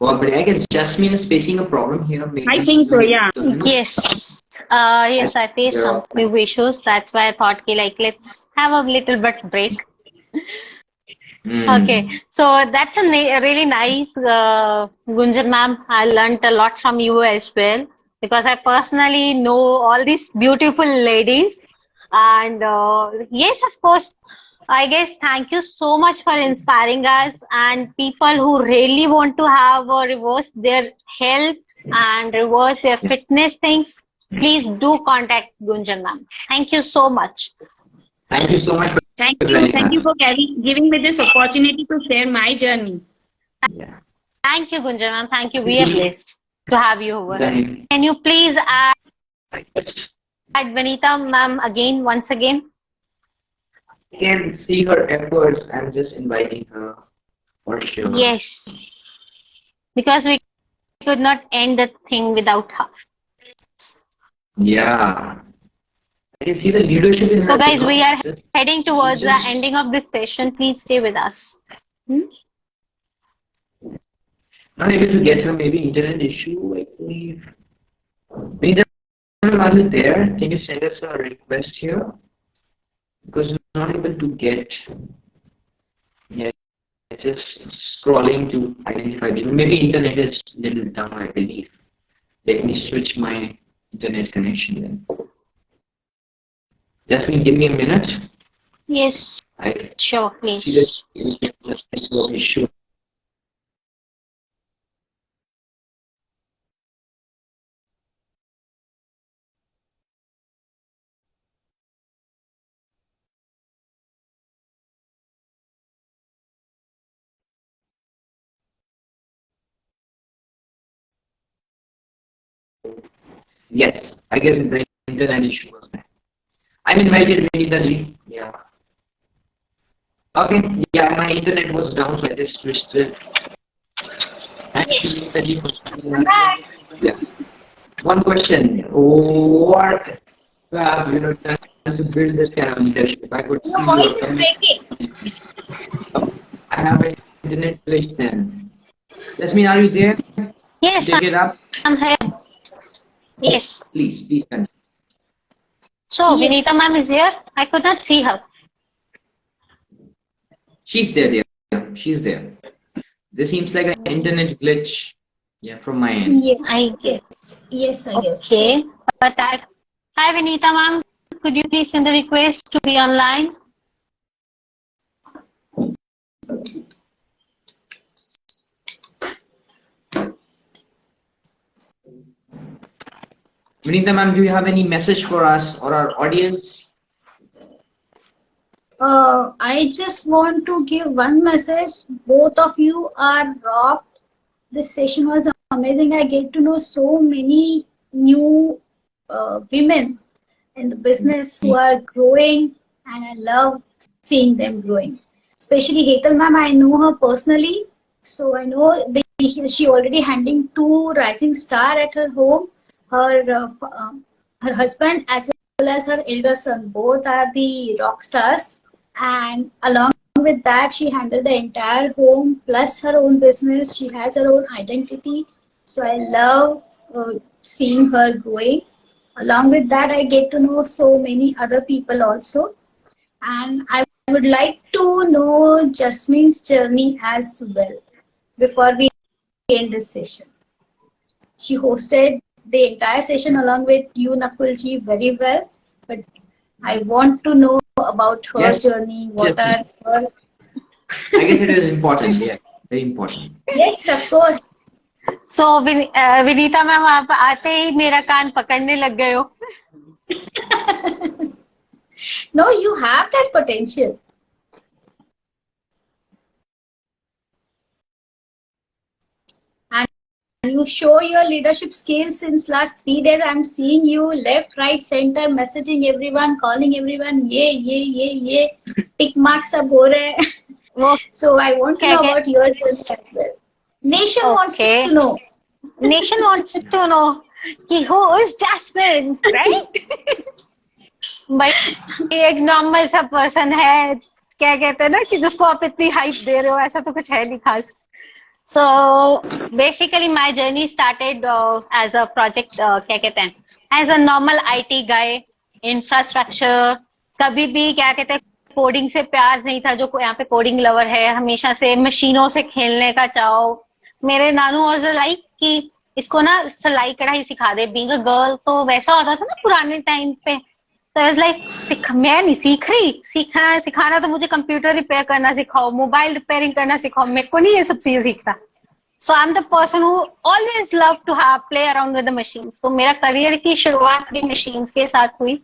But I guess Jasmine is facing a problem here. I think so, yeah. Yes. Yes, I face some few issues. That's why I thought, let's have a little bit break. Okay, so that's a really nice, Gunjan ma'am. I learned a lot from you as well, because I personally know all these beautiful ladies. And yes, of course, I guess thank you so much for inspiring us, and people who really want to have reverse their health and reverse their fitness things, please do contact Gunjan ma'am. Thank you so much. Thank you so much. Thank you for giving me this opportunity to share my journey. Yeah. Thank you, Gunjan ma'am. Thank you. We are blessed to have you over. Can you please add Vanita ma'am again, once again? You can see her efforts. I'm just inviting her for sure. Yes. Because we could not end the thing without her. Yeah. I can see the leadership in So her, guys, you know, we are just- heading towards the just- ending of this session. Please stay with us. Not able to get her, maybe internet issue, I believe. Maybe are you there? Can you send us a request here? Because we're not able to get. Yeah, just scrolling to identify people. Maybe internet is little down, I believe. Let me switch my internet connection then. Just give me a minute. Yes, I sure, see please. this issue. Yes, I guess the internet issue was there. I'm invited immediately. Yeah. Okay. Yeah, my internet was down, so I just switched it. Yes. Thank you for Back. yeah. One question. What done to build this kind of leadership? I could Your see voice is your breaking. I have an internet glitch then. Jasmine, are you there? Yes, Take it up. I'm here. Yes. Please continue. So Yes. Vinita ma'am is here. I could not see her. She's there. She's there. This seems like an internet glitch. Yeah, from my end. Yeah. I guess. Yes, I guess. Okay. But hi Vinita ma'am. Could you please send a request to be online? Vinita ma'am, do you have any message for us or our audience? I just want to give one message. Both of you are rocked. This session was amazing. I get to know so many new women in the business who are growing, and I love seeing them growing. Especially Hetal ma'am, I know her personally, so I know she already handling 2 rising star at her home. Her husband as well as her elder son, both are the rock stars, and along with that she handled the entire home plus her own business. She has her own identity, so I love seeing her growing. Along with that, I get to know so many other people also, and I would like to know Jasmine's journey as well before we end this session. She hosted the entire session along with you, Nakulji, very well, but I want to know about her Yes. journey. What Yes. are her? I guess it is important. Yeah, very important. Yes, of course. So Vinita ma'am आप आते ही मेरा कान पकड़ने लग गए हो. No, you have that potential. And you show your leadership skills since last 3 days. I'm seeing you left, right, center, messaging everyone, calling everyone. Yeah. Tick marks सब हो रहे हैं. वो So I want to know क्या- about your journey as well. Nation wants Okay. to know. Nation wants to know कि who is Jasmine, right? भाई एक normal सा पर्सन है, क्या कहते हैं ना कि जिसको आप इतनी हाइप दे रहे हो, ऐसा तो कुछ है नहीं खास. So basically my journey started as a project क्या कहते हैं, as a normal IT guy, infrastructure. कभी भी क्या कहते हैं कोडिंग से प्यार नहीं था. जो यहाँ पे कोडिंग लवर है, हमेशा से मशीनों से खेलने का चाहो. मेरे नानू वाज लाइक कि इसको ना सिलाई कढ़ाई सिखा दे. बीइंग अ गर्ल तो वैसा होता था ना पुराने टाइम पे. तो आई वाज लाइक मैं नहीं सीख रही, सिखाना तो मुझे कंप्यूटर रिपेयर करना सिखाओ, मोबाइल रिपेयरिंग करना सिखाओ, मेरे को नहीं ये सब चीजें सीखता. So I am the person who always love to have play around with the machines. तो मेरा करियर की शुरुआत भी मशीन्स के साथ हुई.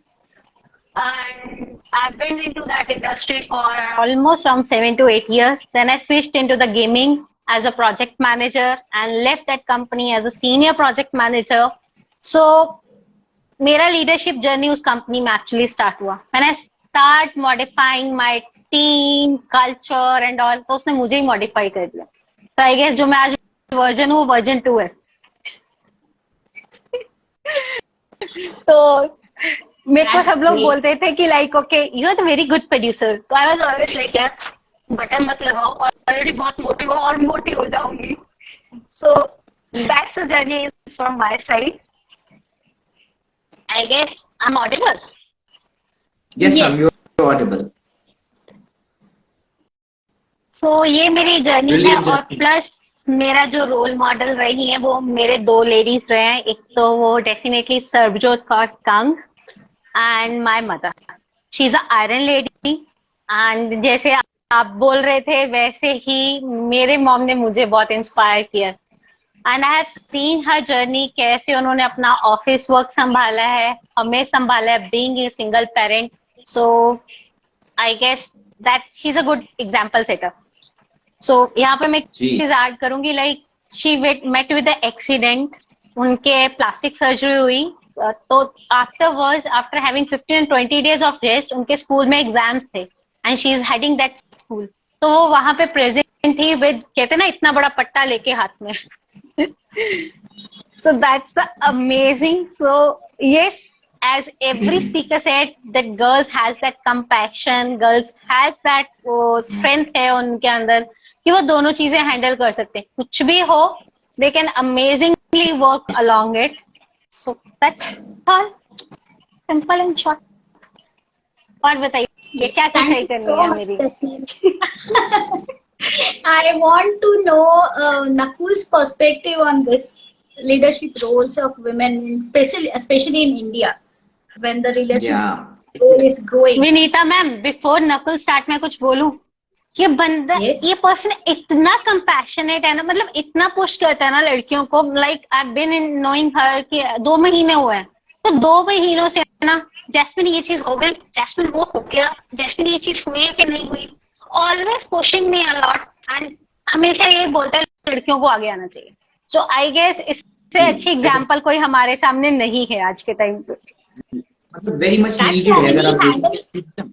And I've been into that industry for almost around 7 to 8 years. Then I switched into the gaming as a project manager and left that company as a senior project manager. So मेरा leadership journey उस company में actually start हुआ. When I start modifying my team, culture and all, तो उसने मुझे ही modify कर दिया. So I guess जो मैं आज version हूँ, version 2 है. तो मेरे को That's सब लोग great. बोलते थे कि like okay you are the very good producer, तो आई वाज ऑलवेज लाइक यार बटन मत लगाओ, ऑलरेडी बहुत मोटी हो और मोटी हो जाऊंगी. So that's the journey from my side. I guess I am audible. Yes, ma'am, Yes. you're audible. तो ये मेरी जर्नी है. Brilliant और journey. प्लस मेरा जो रोल मॉडल रही है वो मेरे 2 लेडीज रहे हैं. एक तो वो definitely Sarabjot Kaur Kang and my mother. She is a iron lady. And जैसे आप बोल रहे थे वैसे ही मेरे मॉम ने मुझे बहुत इंस्पायर किया. And I have seen her journey, कैसे उन्होंने अपना ऑफिस वर्क संभाला है, हमें संभाला है, being a single parent. So I guess that she is a good example setter. सो यहाँ पे मैं एक जी. चीज ऐड करूंगी, like she met with the accident. उनके प्लास्टिक सर्जरी हुई, तो afterwards after having 15 and 20 days of rest उनके स्कूल में एग्जाम्स थे and she is heading that school. तो वो वहां पे प्रेजेंट थी विद, कहते ना, इतना बड़ा पट्टा लेके हाथ में. So that's the amazing. So yes, as every speaker said, that girls has that compassion, girls has that strength है उनके अंदर कि वो दोनों चीजें हैंडल कर सकते हैं. कुछ भी हो, they can amazingly work along it. So that's all, simple and short. और बताइए क्या क्या Thank सही you करनी so है much, मेरी. Jasmine. I want to know Nakul's perspective on this leadership roles of women, especially in India, when the leadership Yeah. role is growing. Vinita ma'am, before Nakul start मैं कुछ बोलूं. ये बंदा, Yes. ये पर्सन इतना कंपैशनेट है ना, मतलब इतना पुश करता है ना लड़कियों को. Like I have been in knowing her कि 2 महीने हुए हैं, तो 2 महीनों से ना, जैस्मिन ये चीज हो गई, जैस्मिन वो हो गया, जैस्मिन ये चीज हुई है कि नहीं हुई. Always pushing me a lot and हमेशा ये बोलता है लड़कियों को आगे आना चाहिए. सो आई गेस इससे अच्छी एग्जाम्पल कोई हमारे सामने नहीं है आज के टाइम पे. मतलब वेरी मच That's नीडेड है अगर आप handling- देखें.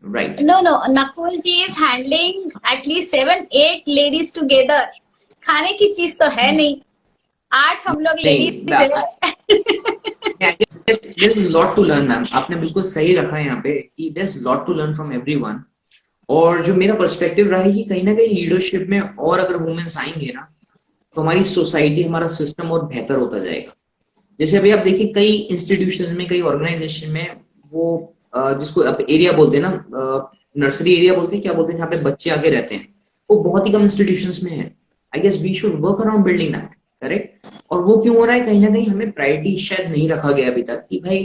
Right. No, Nakul ji is handling at least 7-8 ladies together. खाने की चीज तो है नहीं, 8 हम लोग ladies There's a lot to learn, ma'am. आपने बिल्कुल सही रखा है यहाँ पे कि there's a lot to learn from everyone. और जो मेरा पर्सपेक्टिव रहा है कि कहीं ना कहीं लीडरशिप में और अगर वुमेन्स आएंगे ना, तो हमारी सोसाइटी, हमारा सिस्टम और बेहतर होता जाएगा. जैसे अभी आप देखिए कई इंस्टीट्यूशन में, कई ऑर्गेनाइजेशन में वो जिसको आप एरिया बोलते हैं ना, नर्सरी एरिया बोलते हैं, क्या बोलते हैं, जहाँ पे बच्चे आगे रहते हैं, वो बहुत ही कम इंस्टीट्यूशंस में है. I guess we should work around building that. Correct. और वो क्यों हो रहा है, कहीं ना कहीं हमें प्रायोरिटी शायद नहीं रखा गया अभी तक कि भाई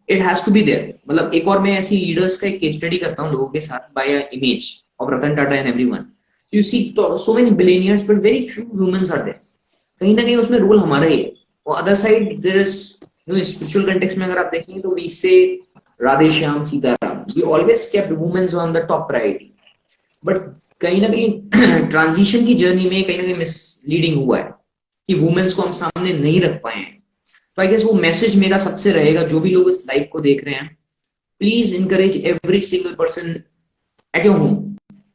it has to be there. मतलब एक और मैं ऐसी लीडर्स का एक केस स्टडी करता हूँ लोगों के साथ by image of Ratan Tata and everyone. You see so many billionaires but very few womens are there. कहीं ना कहीं उसमें रोल हमारा ही है. और other side there is spiritual context में अगर आप देखेंगे तो we say Radhe Shyam Sitaram, we always kept womens on the top priority. But कहीं ना कहीं ट्रांजिशन की जर्नी में कहीं ना कहीं मिसलीडिंग हुआ है कि वुमेन्स को हम सामने नहीं रख पाए हैं. तो आई गेस वो मैसेज मेरा सबसे रहेगा, जो भी लोग इस लाइव को देख रहे हैं, please encourage every single person at your home.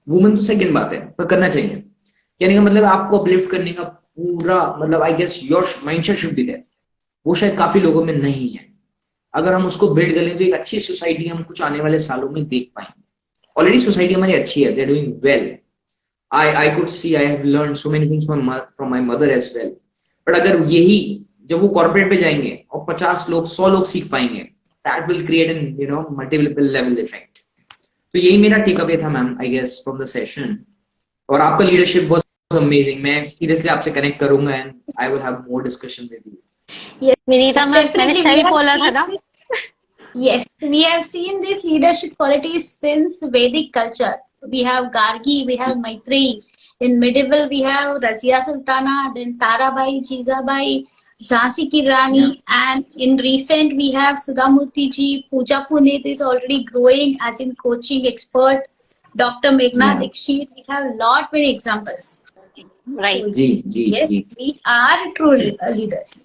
Women तो सेकंड बात है, पर करना चाहिए. यानी कि मतलब आपको अपलिफ्ट करने का पूरा, मतलब I guess your mindset should be there. वो शायद काफी लोगों में नहीं है. अगर हम उसको बिल्ड कर लें तो एक अच्छी सोसाइटी हम कुछ आने वाले सालों में देख पाएंगे. ऑलरेडी सोसाइटी हमारी अच्छी है, they are doing well. I could see, I have learn so many things from my mother as well. But अगर यही जब वो कॉर्पोरेट पे जाएंगे और 50 लोग 100 लोग सीख पाएंगे, that will create an multiple level effect. तो यही मेरा टेक अवे था ma'am, I guess, from the session. और आपका लीडरशिप वाज अमेजिंग. मैं सीरियसली आपसे कनेक्ट करूंगा and I will have more discussion with you. Vinita ma'am, मैंने सही बोला था ना. Yes, we have seen these leadership qualities since Vedic culture. We have Gargi, we have Maitri. In medieval, we have Razia Sultana, then Tarabai, Jizabai, Jhansi Ki Rani, and in recent we have Sudhamurti ji. Pooja Puneet is already growing as in coaching expert. Dr. Meghna Dikshit. We have lot many examples. Right. So, yes, we are true leaders.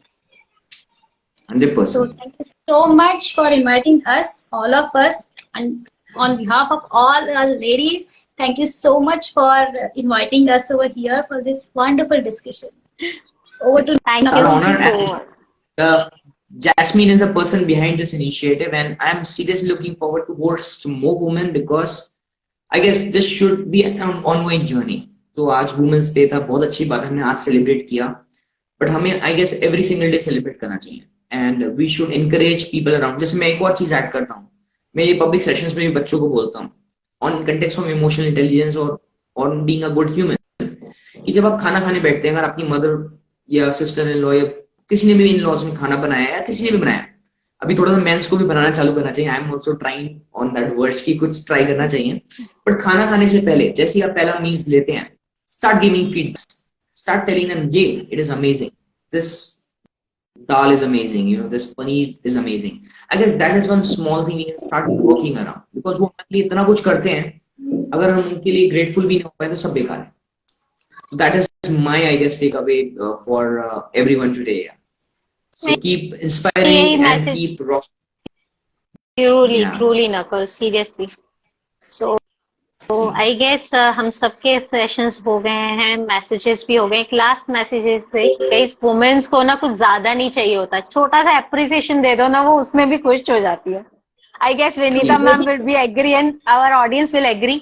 100%. So thank you so much for inviting us, all of us, and on behalf of all our ladies, thank you so much for inviting us over here for this wonderful discussion. Over to Thank Our you honor so and much. the Jasmine is a person behind this initiative, and I'm seriously looking forward to host more women because I guess this should be an ongoing journey. तो आज women's day था, बहुत अच्छी बात है, हमने आज celebrate किया, बट हमें I guess every single day celebrate करना चाहिए and we should encourage people around. जैसे मैं एक और चीज ऐड करता हूँ, मैं ये पब्लिक सेशंस में भी बच्चों को बोलता हूँ on context of emotional intelligence और on being a good human, कि जब आप खाना खाने बैठते हैं, अगर आपकी मदर या सिस्टर इन लॉ या किसी ने भी इन लॉज में खाना बनाया या किसी ने भी बनाया, अभी थोड़ा सा मेंस को भी बनाना चालू करना चाहिए. I am also trying on that words की कुछ ट्राई करना चाहिए. बट खाना खाने से पहले जैसे आप पहला मील्स लेते हैं, start giving feedback, start telling them ये it is amazing, this dal is amazing, you know, this paneer is amazing. I guess that is one small thing we can start working around, because वो हमारे लिए इतना कुछ करते हैं, अगर हम उनके लिए grateful भी नहीं हो पाए तो सब बेकार है. That is my, I guess, takeaway for everyone today. Yeah. So keep inspiring and keep rocking. Truly, Yeah. truly, Nakul, seriously. So I guess हम सबके सेशंस हो गए हैं, मैसेजेस भी हो गए. एक लास्ट मैसेजेस थे, गाइस वुमेन्स को ना कुछ ज्यादा नहीं चाहिए होता, छोटा सा एप्रिसिएशन दे दो ना, वो उसमें भी खुश हो जाती है. I guess Vinita ma'am will be agree and our audience will agree.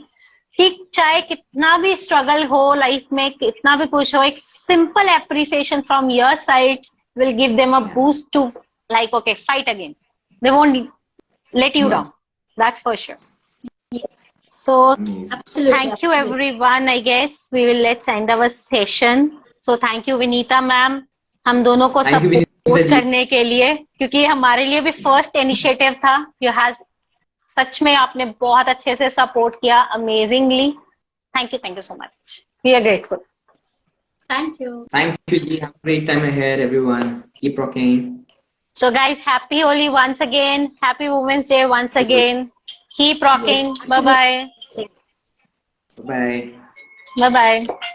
ठीक, चाहे कितना भी स्ट्रगल हो लाइफ में, कितना भी कुछ हो, एक simple appreciation from your side will give them a boost to like, okay, fight again. They won't let you down. That's for sure. Yes. So Absolutely. thank you everyone. I guess we will let's end our session. So thank you Vinita ma'am, हम दोनों को Thank you, support Vinita जी. करने के लिए, क्योंकि हमारे लिए भी फर्स्ट इनिशिएटिव था. You has सच में आपने बहुत अच्छे से सपोर्ट किया, amazingly. Thank you so much. We are grateful. Thank you. Thank you. Have a great time ahead, everyone. Keep rocking. So guys, happy Holi once again. Happy Women's Day once again. Keep rocking. Yes. Bye-bye. Bye. Bye-bye.